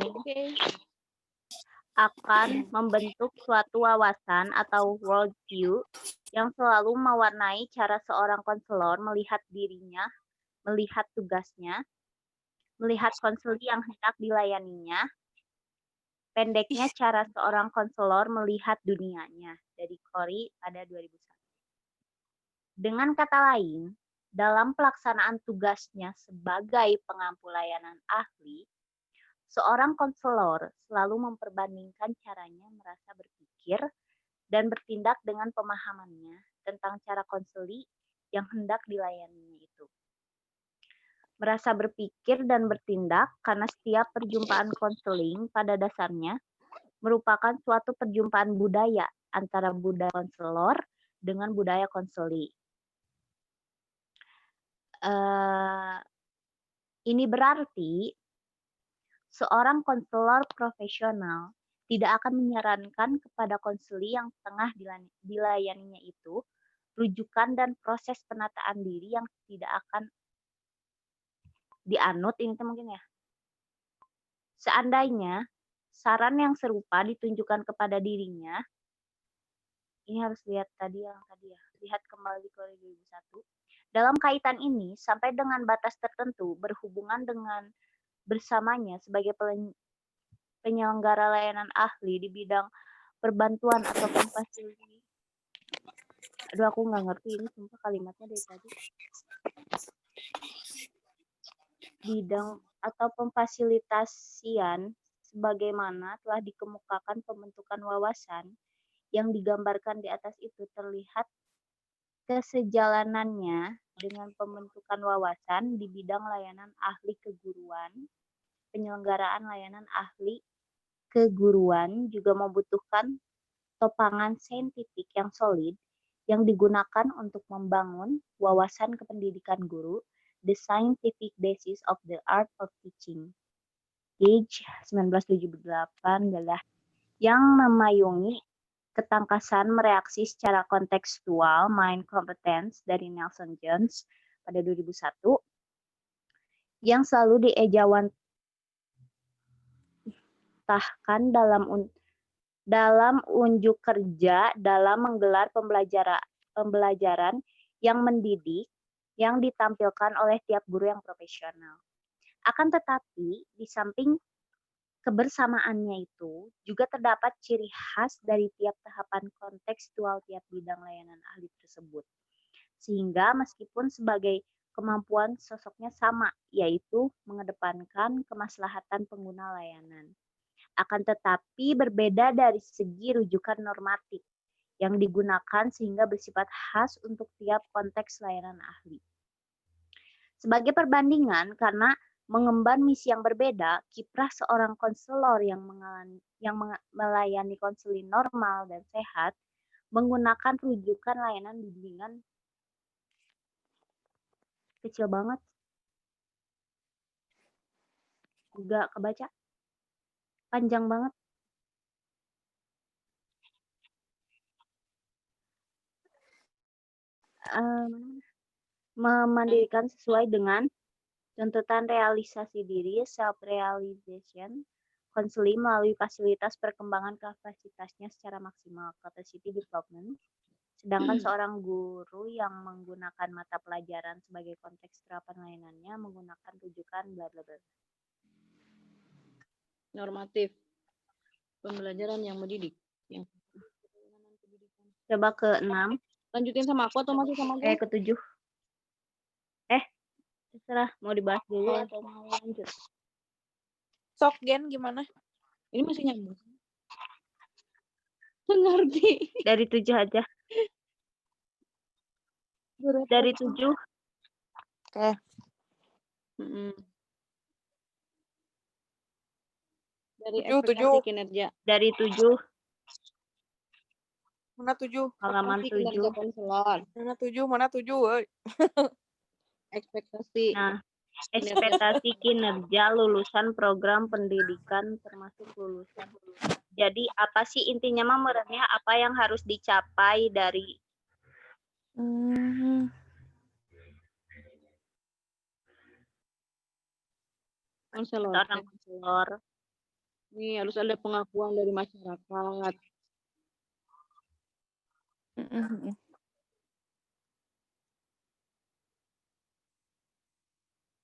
Oke. Akan membentuk suatu wawasan atau worldview yang selalu mewarnai cara seorang konselor melihat dirinya, melihat tugasnya, melihat konseli yang hendak dilayaninya. Pendeknya cara seorang konselor melihat dunianya, dari Corey pada 2001. Dengan kata lain, dalam pelaksanaan tugasnya sebagai pengampu layanan ahli, seorang konselor selalu memperbandingkan caranya merasa berpikir dan bertindak dengan pemahamannya tentang cara konseli yang hendak dilayaninya itu. Merasa berpikir dan bertindak karena setiap perjumpaan konseling pada dasarnya merupakan suatu perjumpaan budaya antara budaya konselor dengan budaya konseli. Ini berarti seorang konselor profesional tidak akan menyarankan kepada konseli yang tengah dilayaninya itu rujukan dan proses penataan diri yang tidak akan dianut ini mungkin ya. Seandainya saran yang serupa ditunjukkan kepada dirinya, ini harus lihat tadi ya, lihat kembali ke 2001. Dalam kaitan ini, sampai dengan batas tertentu berhubungan dengan bersamanya sebagai penyelenggara layanan ahli di bidang perbantuan atau pemfasilitasi. Aduh, aku nggak ngerti ini sumpah kalimatnya dari tadi. Bidang atau pemfasilitasian sebagaimana telah dikemukakan pembentukan wawasan yang digambarkan di atas itu terlihat kesejalanannya dengan pembentukan wawasan di bidang layanan ahli keguruan. Penyelenggaraan layanan ahli keguruan juga membutuhkan topangan saintifik yang solid yang digunakan untuk membangun wawasan kependidikan guru, the scientific basis of the art of teaching. Gage 1978 adalah yang memayungi ketangkasan mereaksi secara kontekstual mind competence dari Nelson Jones pada 2001 yang selalu diejawantahkan dalam unjuk kerja dalam menggelar pembelajaran yang mendidik yang ditampilkan oleh tiap guru yang profesional. Akan tetapi, di samping kebersamaannya itu juga terdapat ciri khas dari tiap tahapan kontekstual tiap bidang layanan ahli tersebut. Sehingga meskipun sebagai kemampuan sosoknya sama, yaitu mengedepankan kemaslahatan pengguna layanan. Akan tetapi berbeda dari segi rujukan normatif yang digunakan sehingga bersifat khas untuk tiap konteks layanan ahli. Sebagai perbandingan, karena mengemban misi yang berbeda, kiprah seorang konselor yang melayani konseling normal dan sehat menggunakan rujukan layanan bimbingan kecil banget. Enggak kebaca. Panjang banget. Memandirikan sesuai dengan tuntutan realisasi diri, self-realization, counseling melalui fasilitas perkembangan kapasitasnya secara maksimal, capacity development. Sedangkan seorang guru yang menggunakan mata pelajaran sebagai konteks terapan layanannya menggunakan rujukan bla bla bla. Normatif. Pembelajaran yang mendidik. Yang Coba ke 6. lanjutin sama aku atau masih sama gue? Ke 7. Terserah mau dibahas dulu atau mau lanjut. Sok Gen gimana? Ini masih nyambung. Ngerti. Dari 7 aja. Dari 7. Oke. Dari 7, ekspektasi kinerja. Dari 7. Mana 7? Halaman 7. Kinerja konselor. Mana 7? Mana 7? Woi. Ekspektasi. Nah, ekspektasi kinerja lulusan program pendidikan termasuk lulusan. Jadi apa sih intinya mah merenya apa yang harus dicapai dari konselor. Nih harus ada pengakuan dari masyarakat.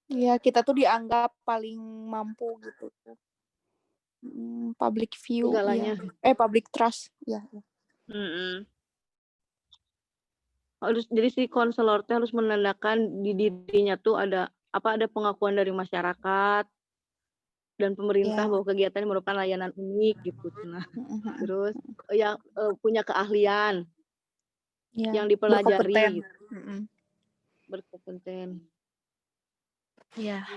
Iya, kita tuh dianggap paling mampu gitu. Public view, segalanya. Ya. Public trust, ya. Jadi si konselor harus menandakan di dirinya tuh ada pengakuan dari masyarakat dan pemerintah bahwa kegiatan merupakan layanan unik gitu. Nah, terus punya keahlian yang dipelajari, berkompeten. Iya.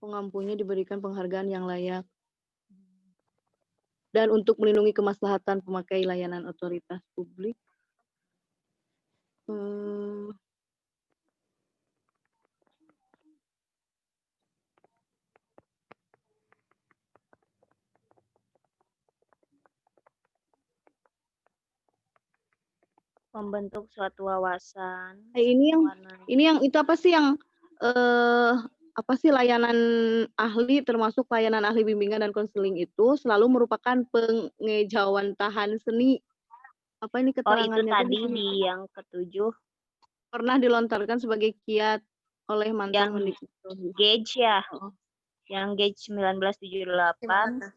Pengampunya diberikan penghargaan yang layak. Dan untuk melindungi kemaslahatan pemakai layanan otoritas publik. Membentuk suatu wawasan. Ini yang itu apa sih yang layanan ahli termasuk layanan ahli bimbingan dan konseling itu selalu merupakan pengejauhan seni. Apa ini keterangannya? Itu tadi di yang ke-7 pernah dilontarkan sebagai kiat oleh mantan mendikbud. Gage ya. Yang Gage 1978.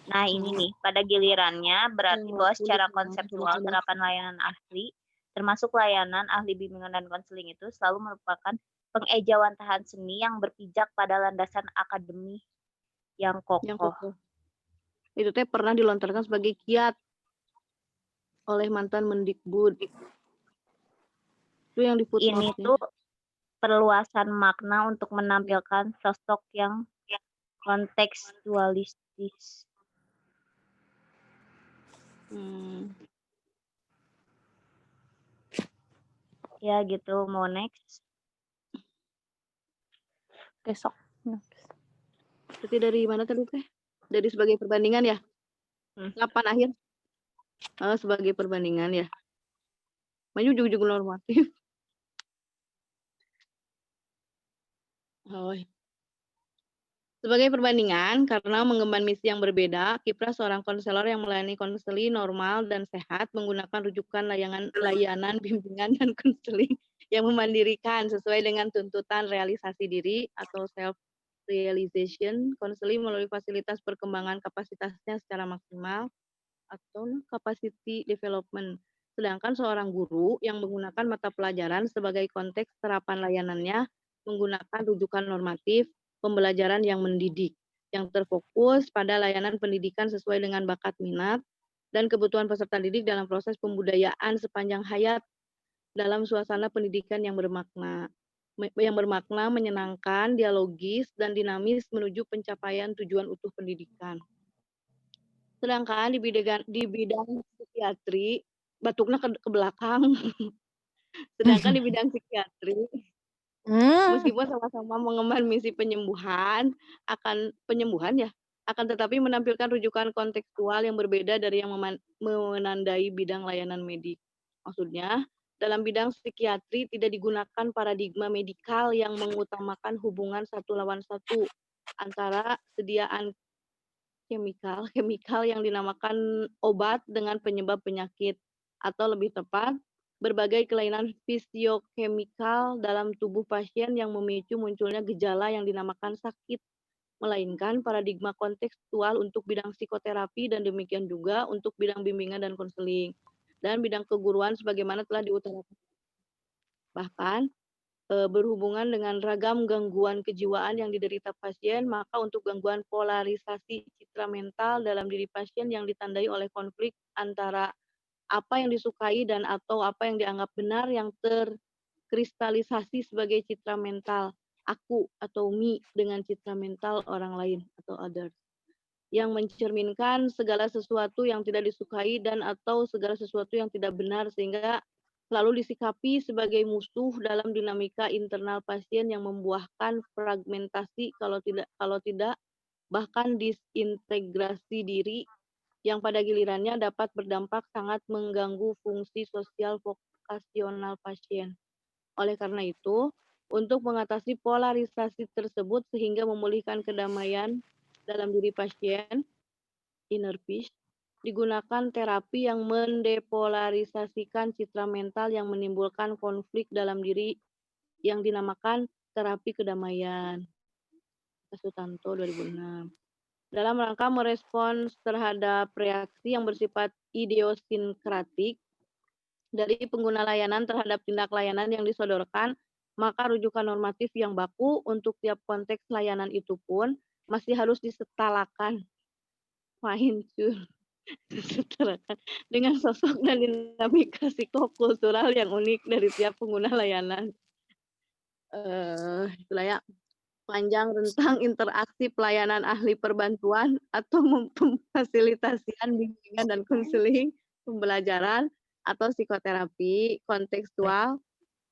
Nah, ini nih, pada gilirannya berarti bahwa secara konseptual terapan layanan ahli, termasuk layanan ahli bimbingan dan konseling itu selalu merupakan pengejauhan tahan seni yang berpijak pada landasan akademi yang kokoh. Itu teh pernah dilontarkan sebagai kiat oleh mantan Mendikbud. Itu yang di footnote. Ini tuh perluasan makna untuk menampilkan sosok yang kontekstualistis. Ya gitu, mau next. Besok. Berarti dari mana tadi teh? Dari sebagai perbandingan ya? 8 akhir. Sebagai perbandingan ya. Maju ujung-ujung normatif. Sebagai perbandingan, karena mengemban misi yang berbeda, kiprah seorang konselor yang melayani konseli normal dan sehat menggunakan rujukan layanan bimbingan dan konseling yang memandirikan sesuai dengan tuntutan realisasi diri atau self-realization, konseling melalui fasilitas perkembangan kapasitasnya secara maksimal atau capacity development. Sedangkan seorang guru yang menggunakan mata pelajaran sebagai konteks terapan layanannya menggunakan rujukan normatif, pembelajaran yang mendidik, yang terfokus pada layanan pendidikan sesuai dengan bakat minat dan kebutuhan peserta didik dalam proses pembudayaan sepanjang hayat dalam suasana pendidikan yang bermakna, menyenangkan, dialogis, dan dinamis menuju pencapaian tujuan utuh pendidikan. Sedangkan di bidang psikiatri, batuknya ke belakang. Sedangkan di bidang psikiatri, meskipun sama-sama mengemban misi penyembuhan ya, akan tetapi menampilkan rujukan kontekstual yang berbeda dari yang menandai bidang layanan medik. Maksudnya, dalam bidang psikiatri tidak digunakan paradigma medikal yang mengutamakan hubungan satu lawan satu antara sediaan kemikal yang dinamakan obat dengan penyebab penyakit, atau lebih tepat, berbagai kelainan fisiokemikal dalam tubuh pasien yang memicu munculnya gejala yang dinamakan sakit, melainkan paradigma kontekstual untuk bidang psikoterapi dan demikian juga untuk bidang bimbingan dan konseling, dan bidang keguruan sebagaimana telah diutarakan. Bahkan, berhubungan dengan ragam gangguan kejiwaan yang diderita pasien, maka untuk gangguan polarisasi citra mental dalam diri pasien yang ditandai oleh konflik antara apa yang disukai dan atau apa yang dianggap benar yang terkristalisasi sebagai citra mental aku atau me dengan citra mental orang lain atau others, yang mencerminkan segala sesuatu yang tidak disukai dan atau segala sesuatu yang tidak benar sehingga selalu disikapi sebagai musuh dalam dinamika internal pasien yang membuahkan fragmentasi kalau tidak bahkan disintegrasi diri yang pada gilirannya dapat berdampak sangat mengganggu fungsi sosial vokasional pasien. Oleh karena itu, untuk mengatasi polarisasi tersebut sehingga memulihkan kedamaian dalam diri pasien, inner peace, digunakan terapi yang mendepolarisasikan citra mental yang menimbulkan konflik dalam diri yang dinamakan terapi kedamaian. Sutanto 2006. Dalam rangka merespons terhadap reaksi yang bersifat idiosinkratik dari pengguna layanan terhadap tindak layanan yang disodorkan, maka rujukan normatif yang baku untuk tiap konteks layanan itu pun masih harus disetarakan, disetarakan dengan sosok dan dinamika psikokultural yang unik dari tiap pengguna layanan. Itulah ya, panjang rentang interaksi pelayanan ahli perbantuan atau memfasilitasian bimbingan dan konseling, pembelajaran, atau psikoterapi kontekstual,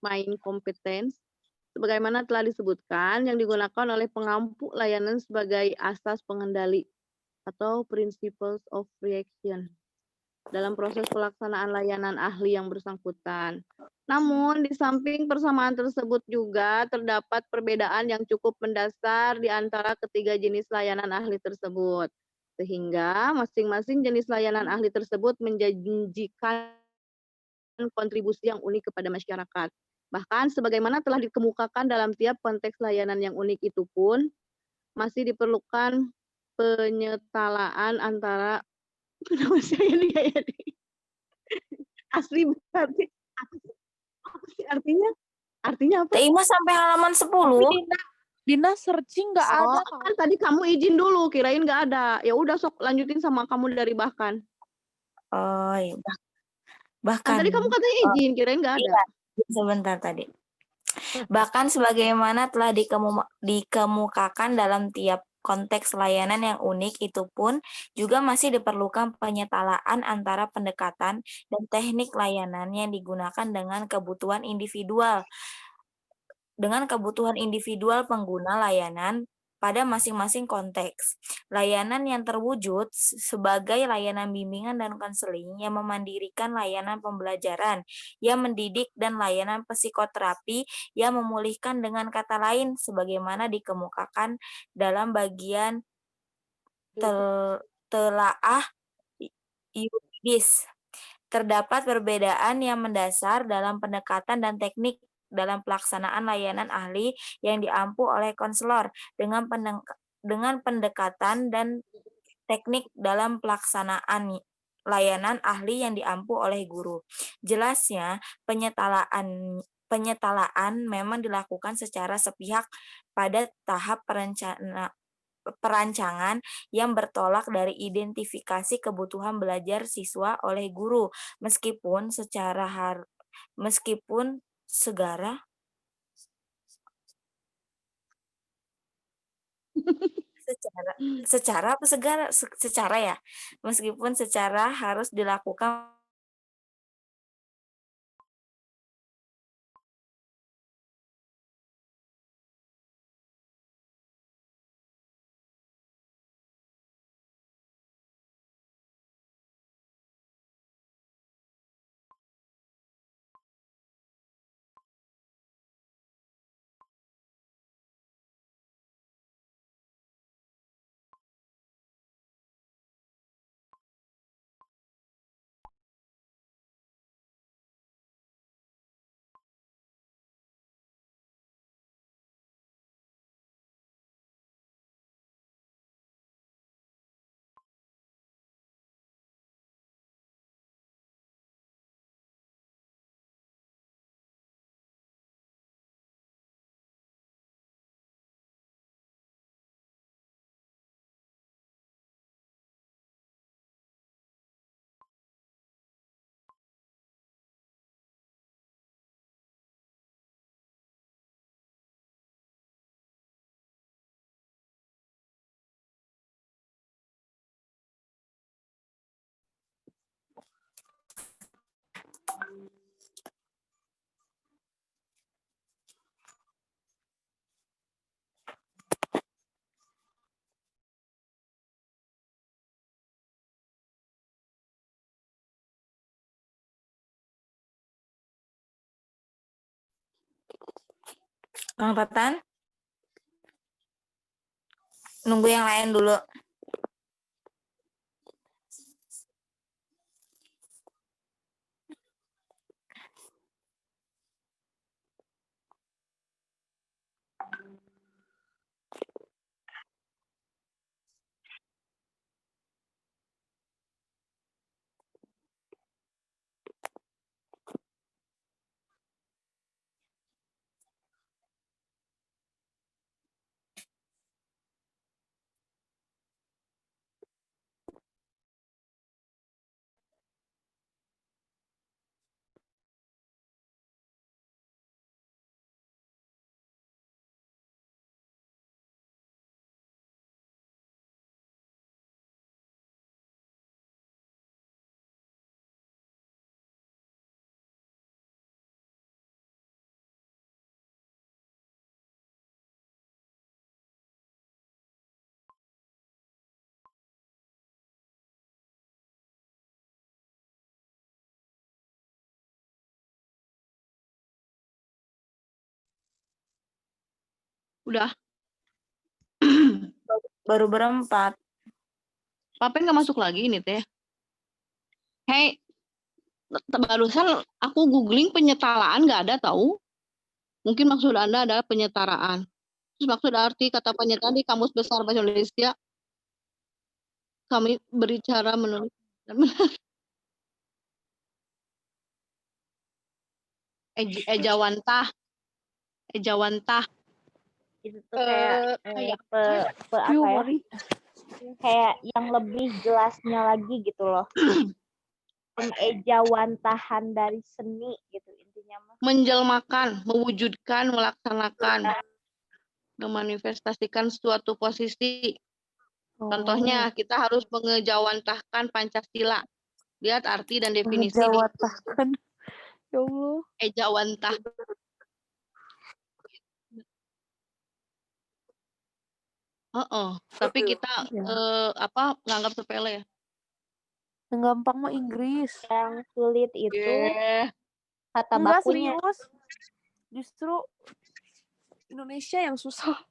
main competence, sebagaimana telah disebutkan, yang digunakan oleh pengampu layanan sebagai asas pengendali atau principles of reaction dalam proses pelaksanaan layanan ahli yang bersangkutan. Namun, di samping persamaan tersebut juga terdapat perbedaan yang cukup mendasar di antara ketiga jenis layanan ahli tersebut, sehingga masing-masing jenis layanan ahli tersebut menjanjikan kontribusi yang unik kepada masyarakat. Bahkan sebagaimana telah dikemukakan dalam tiap konteks layanan yang unik itu pun masih diperlukan penyetalaan antara nama saya ini asli berarti apa sih artinya? Artinya apa? Ima sampai halaman 10. Dina searching nggak ada. Kan tadi kamu izin dulu, kirain nggak ada. Ya udah sok lanjutin sama kamu dari bahkan. Oh iya. Kan tadi kamu katanya izin, kirain nggak ada. Iya, sebentar tadi. Bahkan sebagaimana telah dikemukakan dalam tiap konteks layanan yang unik itu pun juga masih diperlukan penyetalaan antara pendekatan dan teknik layanan yang digunakan dengan kebutuhan individual pengguna layanan pada masing-masing konteks. Layanan yang terwujud sebagai layanan bimbingan dan konseling yang memandirikan layanan pembelajaran, yang mendidik, dan layanan psikoterapi yang memulihkan, dengan kata lain, sebagaimana dikemukakan dalam bagian telaah yuridis. Terdapat perbedaan yang mendasar dalam pendekatan dan teknik dalam pelaksanaan layanan ahli yang diampu oleh konselor dengan pendekatan dan teknik dalam pelaksanaan layanan ahli yang diampu oleh guru. Jelasnya, penyetalaan memang dilakukan secara sepihak pada tahap perancangan yang bertolak dari identifikasi kebutuhan belajar siswa oleh guru, meskipun secara harus dilakukan Bang Tatan, nunggu yang lain dulu. Udah. Baru berempat. Papen nggak masuk lagi ini teh. Hey, barusan aku googling penyetalaan nggak ada tahu. Mungkin maksud Anda adalah penyetaraan. Terus maksud arti kata penyetaraan di Kamus Besar Bahasa Indonesia, kami berbicara menulis. Ejawantah. Itu tuh kayak Kayak apa ya? Kayak yang lebih jelasnya lagi gitu loh. Pengejawantahan dari seni gitu intinya mah. menjelmakan, mewujudkan, melaksanakan, memanifestasikan suatu posisi. Contohnya, kita harus mengejawantahkan Pancasila. Lihat arti dan definisi di Mengejawantahkan. Ya Allah. ejawantah. Tapi kita nganggap sepele ya. Yang gampang mah Inggris. Yang sulit itu kata Enggak, bakunya. serius. Justru Indonesia yang susah.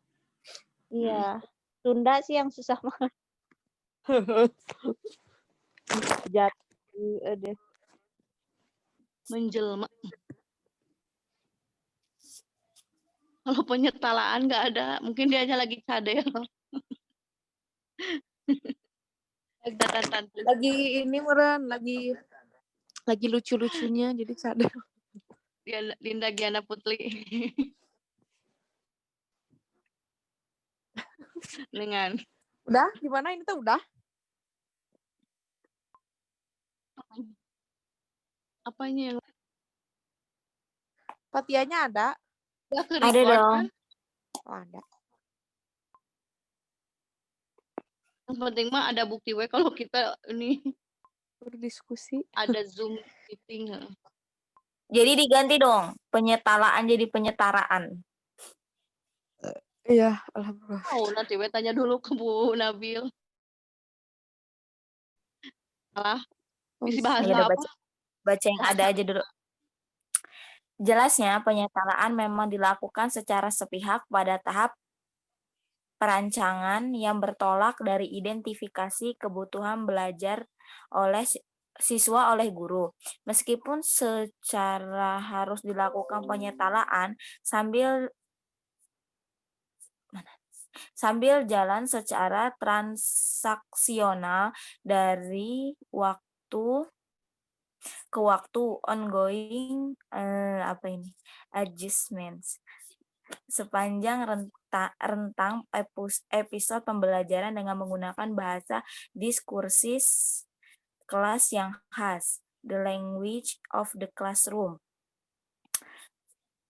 Iya. Sunda sih yang susah banget. Jatuh deh. Menjelma. Kalau penyetalaan nggak ada, mungkin dia aja lagi cadel. Lagi ini meren, lagi lucu-lucunya jadi cadel. Dinda Giana Putri. Dengan Udah? Gimana ini tuh udah? apanya yang Patianya ada? udah ke Ada record dong. kan? Oh, ada. Yang penting mah ada bukti kalau kita ini Berdiskusi. ada Zoom meeting. Jadi diganti dong. Penyetalaan jadi penyetaraan. Iya, alhamdulillah. Oh, nanti tanya dulu ke Bu Nabil. Salah. Isi bahasa Ya udah apa? baca yang ada aja dulu. Jelasnya, penyetalaan memang dilakukan secara sepihak pada tahap perancangan yang bertolak dari identifikasi kebutuhan belajar oleh siswa oleh guru. Meskipun secara harus dilakukan penyetalaan sambil jalan secara transaksional dari waktu ke waktu, ongoing adjustments sepanjang rentang episode pembelajaran dengan menggunakan bahasa diskursis kelas yang khas, the language of the classroom.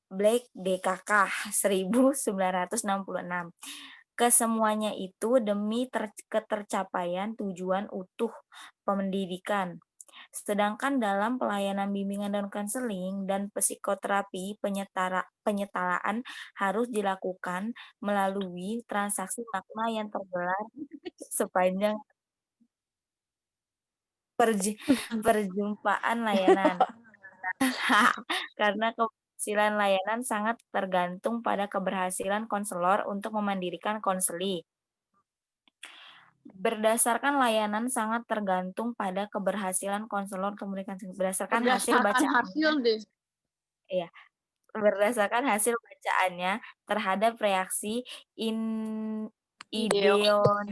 Blake DKK 1966. Kesemuanya itu demi ketercapaian tujuan utuh pendidikan. Sedangkan dalam pelayanan bimbingan dan konseling dan psikoterapi, penyetaraan harus dilakukan melalui transaksi makna yang tergelar sepanjang perjumpaan layanan. Karena keberhasilan layanan sangat tergantung pada keberhasilan konselor untuk memandirikan konseli. Berdasarkan layanan sangat tergantung pada keberhasilan konselor komunikasi berdasarkan hasil Berdasarkan bacaan. hasil deh. Iya, berdasarkan hasil bacaannya terhadap reaksi Ideokratik.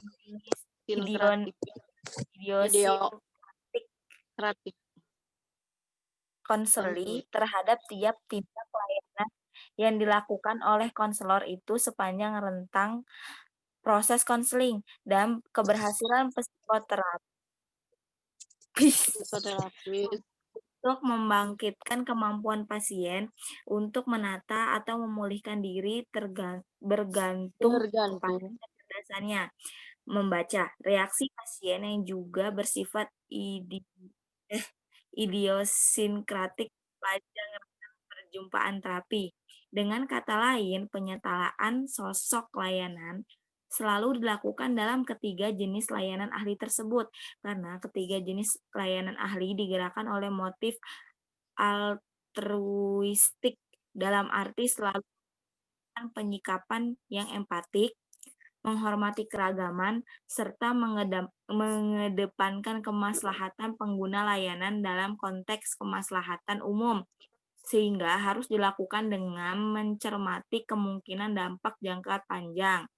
konseli terhadap tiap tindak layanan yang dilakukan oleh konselor itu sepanjang rentang proses konseling dan keberhasilan psikoterapis untuk membangkitkan kemampuan pasien untuk menata atau memulihkan diri bergantung pada kecerdasannya membaca. Reaksi pasien yang juga bersifat idiosinkratik sepanjang perjumpaan terapi. Dengan kata lain, penyetaraan sosok layanan selalu dilakukan dalam ketiga jenis layanan ahli tersebut, karena ketiga jenis layanan ahli digerakkan oleh motif altruistik dalam arti selalu penyikapan yang empatik, menghormati keragaman, serta mengedepankan kemaslahatan pengguna layanan dalam konteks kemaslahatan umum, sehingga harus dilakukan dengan mencermati kemungkinan dampak jangka panjang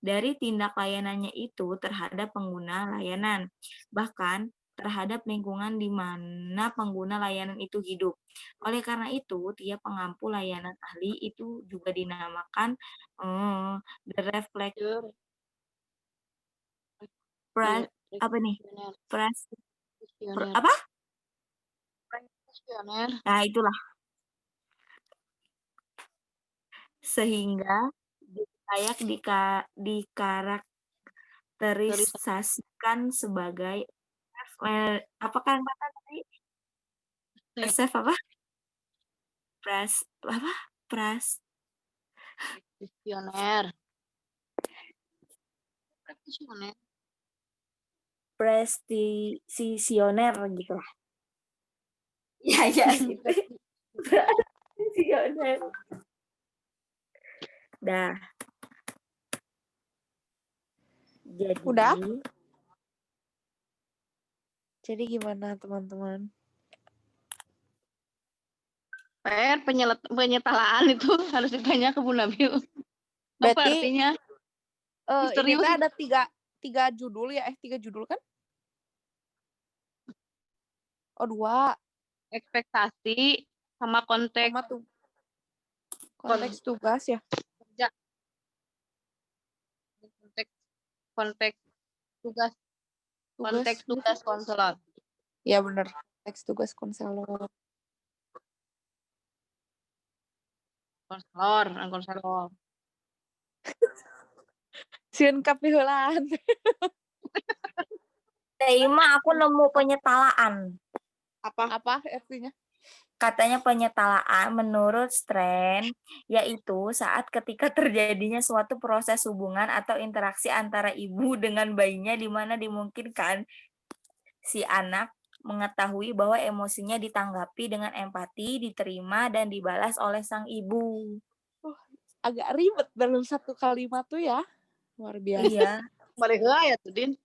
dari tindak layanannya itu terhadap pengguna layanan, bahkan terhadap lingkungan di mana pengguna layanan itu hidup. Oleh karena itu, tiap pengampu layanan ahli itu juga dinamakan the reflector Nah, itulah. Sehingga layak dikarakterisasikan sebagai apakah kata tadi? Presisioner gitu lah. Ya gitu. Presisioner. Dah. Jadi, udah? Jadi gimana teman-teman? Penyetalaan itu harus ditanya ke Bu Nabil. Berarti apa artinya? Ini tuh ada tiga judul ya? 3 judul kan? Oh 2. Ekspektasi sama konteks. Konteks tugas ya? Kerja. Konteks tugas. Konteks tugas konselor. Ya benar. Konteks tugas konselor. Konselor. Sieun kapihulan. Terima aku nemu penyetalaan. Apa artinya? Katanya penyetalaan menurut Strand yaitu saat ketika terjadinya suatu proses hubungan atau interaksi antara ibu dengan bayinya di mana dimungkinkan si anak mengetahui bahwa emosinya ditanggapi dengan empati, diterima dan dibalas oleh sang ibu. Agak ribet dalam satu kalimat tuh ya. Luar biasa. Iya. Mereka ya tuh Din.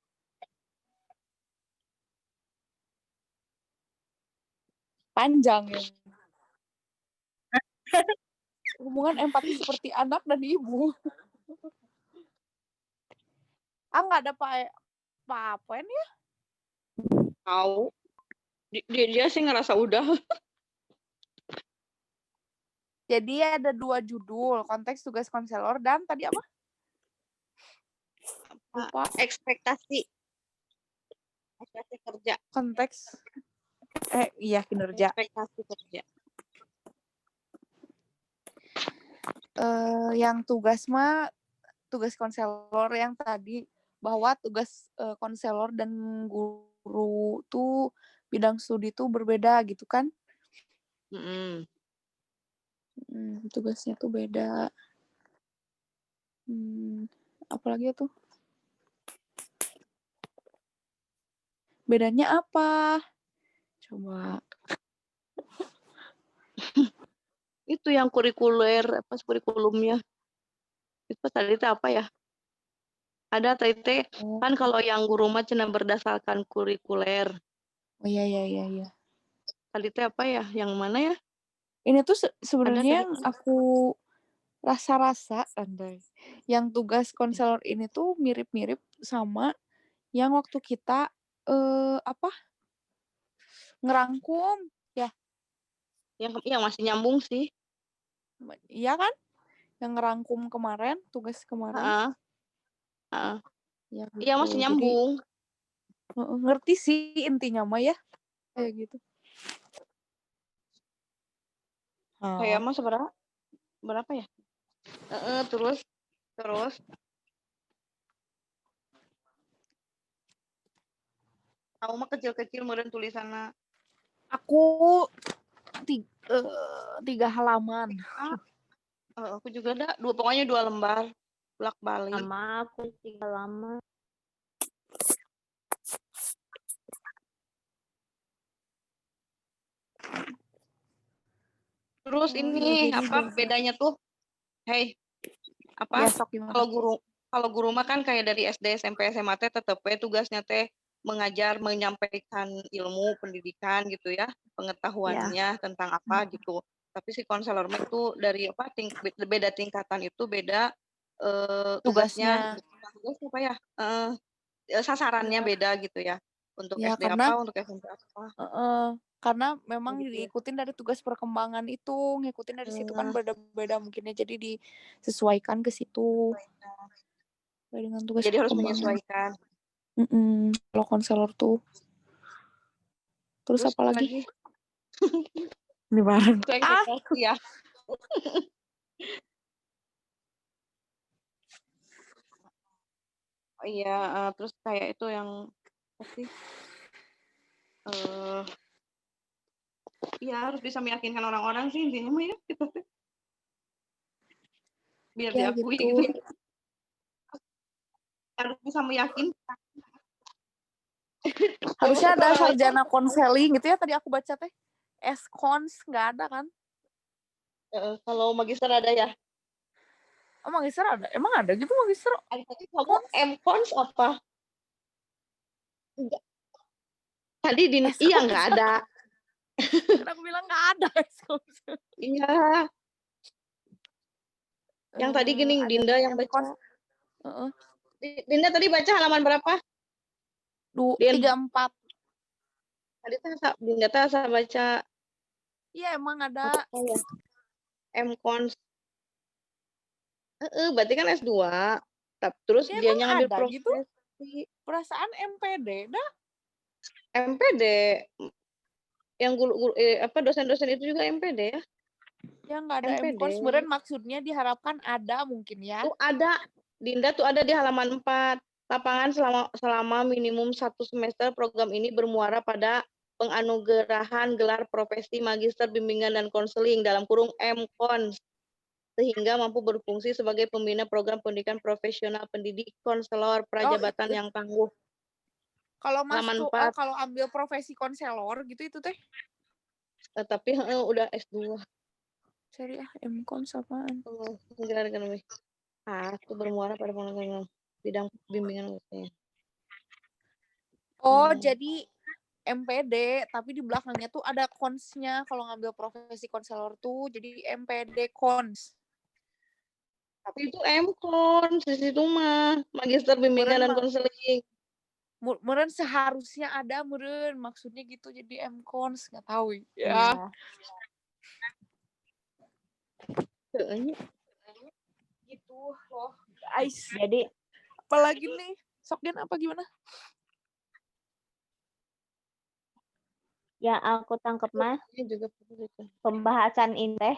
Panjang ya. Hubungan empati seperti anak dan ibu. Nggak ada apa-apa ya? Tahu. Dia sih ngerasa udah. Jadi ada 2 judul, konteks tugas konselor dan tadi apa? Lupa. Ekspektasi kerja. Konteks. Iya kinerja. Ekspektasi kerja. Yang tugas konselor yang tadi bahwa tugas konselor dan guru tuh bidang studi tuh berbeda gitu kan. Tugasnya tuh beda. Apalagi tuh? Bedanya apa? Coba. Itu yang kurikuler, pas kurikulumnya. Itu tadi itu apa ya? Ada tadi kan kalau yang guru mah cenah berdasarkan kurikuler. Oh iya. Tadi itu apa ya? Yang mana ya? Ini tuh Ada sebenarnya tadi. yang aku rasa-rasa, Andai, yang tugas konselor ini tuh mirip-mirip sama yang waktu kita ngerangkum ya. Yang masih nyambung sih. Iya kan? Yang ngerangkum kemarin, tugas kemarin. Ya, iya gitu. masih nyambung. Jadi, ngerti sih intinya mah ya. Kayak gitu. Kayak mah berapa ya? Terus kamu mah kecil-kecil meureun tulisanna. Aku 3 halaman. Aku juga ada pokoknya 2 lembar bolak-balik. Sama aku 3 halaman. Terus ini apa bedanya tuh? Apa? Ya, kalau guru mah kan kayak dari SD, SMP, SMA teh tetep tugasnya teh mengajar, menyampaikan ilmu pendidikan gitu ya, pengetahuannya tentang apa gitu. Tapi si konselor mah itu dari apa beda tingkatan itu beda tugasnya apa ya? Sasarannya beda gitu ya. Untuk ya, SD apa, untuk SMP apa. Karena memang Gitu ya. diikutin dari tugas perkembangan itu, ngikutin dari situ kan beda-beda mungkinnya, jadi disesuaikan ke situ. Dengan tugas jadi harus perkembangan. menyesuaikan. Kalau konselor tuh. Terus apa lagi? Ini bareng. Ya. Oh iya, terus kayak itu yang apa sih? Ya harus bisa meyakinkan orang-orang sih intinya mah ya gitu. Biar ya, diakui gitu. Harus bisa meyakinkan. Harusnya ada sarjana konseling gitu ya, tadi aku baca teh. S-Cons nggak ada kan? Kalau magister ada ya? Oh, magister ada? Emang ada gitu magister? Tadi kamu M-Cons apa? Enggak. Tadi iya nggak ada. Kan aku bilang nggak ada S-Cons. Iya. Yang tadi gini Dinda yang baca. Dinda tadi baca halaman berapa? 34. Tadi Dinda saya baca. Iya emang ada. Ya? M-Cons. Berarti kan S2. Terus ya, dianya ngambil profesi. Gitu? Perasaan MPD dah. MPD. Yang guru dosen-dosen itu juga MPD ya? Yang nggak ada M-Cons sebenarnya maksudnya diharapkan ada mungkin ya. Tuh ada. Dinda tuh ada di halaman 4. Lapangan selama minimum 1 semester program ini bermuara pada penganugerahan gelar profesi magister bimbingan dan konseling dalam kurung M-Cons sehingga mampu berfungsi sebagai pembina program pendidikan profesional pendidik konselor prajabatan yang tangguh. Kalau masuk kalau ambil profesi konselor gitu itu teh. Tapi udah S2. Seri M-Cons apaan? Gelar ekonomi. Itu bermuara pada pengembangan bidang bimbingan usia. Jadi MPD tapi di belakangnya tuh ada konsnya kalau ngambil profesi konselor tuh jadi MPD kons. Tapi itu M-Cons di situ mah magister bimbingan dan konseling. Meren seharusnya ada maksudnya gitu jadi M-Cons nggak tahu ya. Gitu loh guys. Jadi apalagi nih Sokgen apa gimana? Ya aku tangkap mah pembahasan ini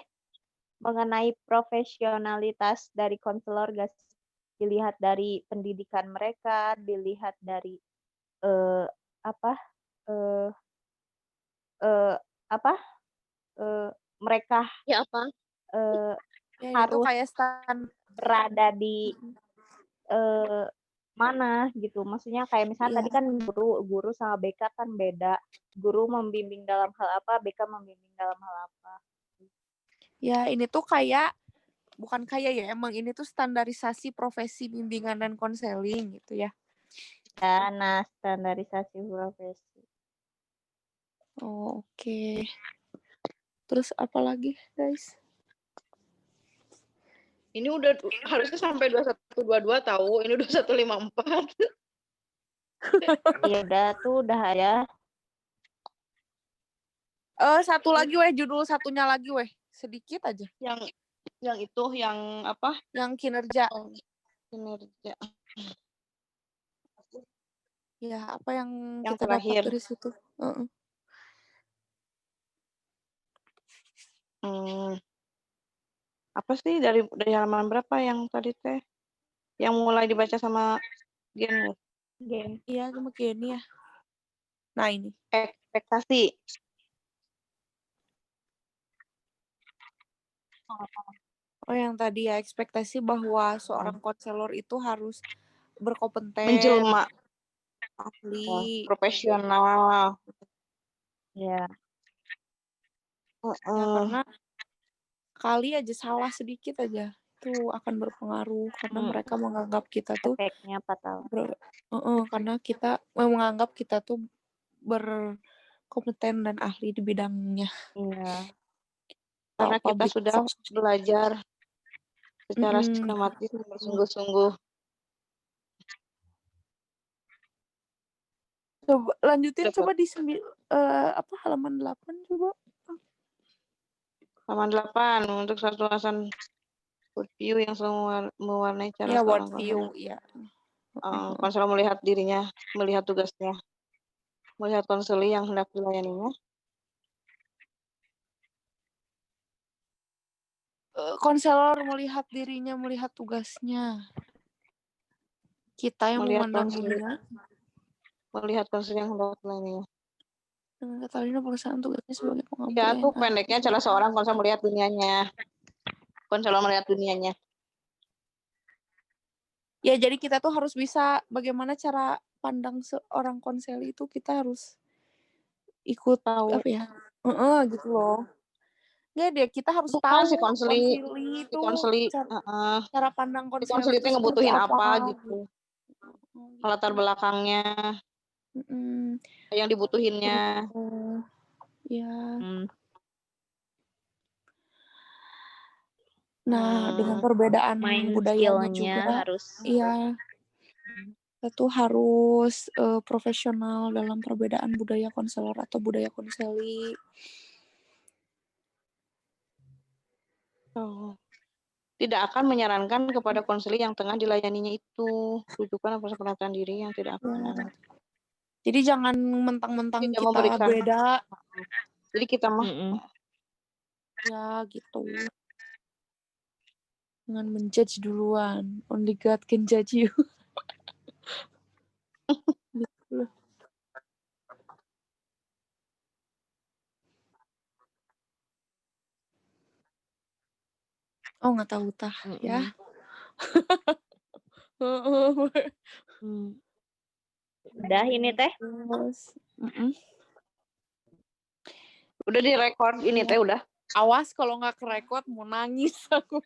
mengenai profesionalitas dari konselor guys, dilihat dari pendidikan mereka, dilihat dari apa mereka Ya apa? Ya, itu harus kayak stand. berada di mana gitu. Maksudnya kayak misalnya tadi Iya. kan guru sama BK kan beda. Guru membimbing dalam hal apa, BK membimbing dalam hal apa. Ya, ini tuh kayak bukan kayak ya, emang ini tuh standarisasi profesi bimbingan dan konseling gitu ya. Ya, nah standarisasi profesi. Oh, oke. Terus apa lagi, guys? Ini udah harusnya sampai 2122 tahu. Ini udah 154. Ya udah tuh udah ya. Satu lagi weh, judul satunya lagi weh. Sedikit aja. Yang itu yang apa? Yang kinerja. Kinerja. Ya, apa yang Yang kita terakhir. dapat dari situ? Apa sih dari halaman berapa yang tadi teh? Yang mulai dibaca sama Gen. Iya, cuma gini ya. Nah, ini. Ekspektasi. Oh, yang tadi ya, ekspektasi bahwa seorang konselor itu harus berkompeten, Menjelma. ahli, Profesional. Ya. Ya, karena kali aja salah sedikit aja itu akan berpengaruh karena mereka menganggap kita tuh Efeknya fatal. karena kita menganggap kita tuh berkompeten dan ahli di bidangnya. Iya. Karena kita sudah belajar secara sistematis dan bersungguh-sungguh. Coba lanjutin, coba di halaman 8 coba. Halaman 8 untuk satu alasan word view yang selalu mewarnai cara Ya, seorang word view, ya. konselor melihat dirinya, melihat tugasnya, melihat konseli yang hendak dilayaninya. Konselor melihat dirinya, melihat tugasnya. Kita yang memandang dunia. Melihat konseli yang hendak dilayaninya. Dengan kata lain, perusahaan tugasnya sebagai pengampu. Ya, tuh pendeknya cara seorang konselor melihat dunianya. Konselor melihat dunianya. Ya, jadi kita tuh harus bisa bagaimana cara pandang seorang konseli itu, kita harus ikut tahu apa ya? Gitu loh. Nggak deh, kita harus bukan tahu si konseli itu cara pandang si konseli itu ngebutuhin apa gitu. Latar belakangnya. Yang dibutuhinnya. Ya. Nah, dengan perbedaan budayanya juga, harus. Iya. Kita tuh harus profesional dalam perbedaan budaya konselor atau budaya konseli. Tidak akan menyarankan kepada konseli yang tengah dilayaninya itu rujukan atau penataan diri yang tidak akan. Jadi jangan mentang-mentang kita beda. Jadi kita mah ya gitu. Jangan menjudge duluan. Only God can judge you. Gitu. Oh, nggak tahu tah ya. Udah ini teh. Udah direkord ini teh udah. Awas kalau nggak kerekord mau nangis aku.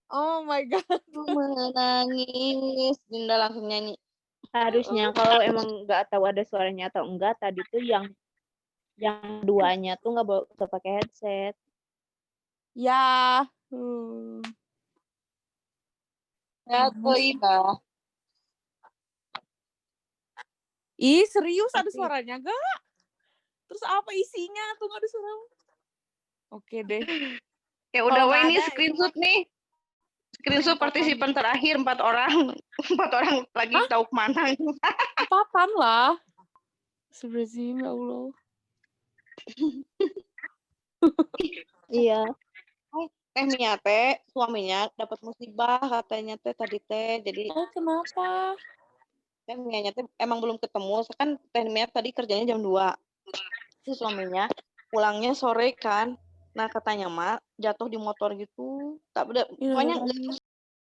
Oh my god. Menangis. Dinda langsung nyanyi. Harusnya kalau emang nggak tahu ada suaranya atau enggak, tadi tuh yang duanya tuh nggak bisa pakai headset. Ya. Ya tuh Ida. Ih, serius ada suaranya gak? Terus apa isinya tuh nggak ada suara? Oke deh. Ya udah weh ini screenshot nih. Screenshot partisipan terakhir 4 orang. 4 orang lagi tahu kemana. 4-an lah. Sebrazim, ya Allah. Iya. Mia teh suaminya dapat musibah katanya teh tadi teh. Jadi kenapa? Teh Mianya teh emang belum ketemu. Kan Teh Mia tadi kerjanya jam 2. Si suaminya pulangnya sore kan. Nah katanya mak jatuh di motor gitu. Tak beda. Pokoknya nggak tahu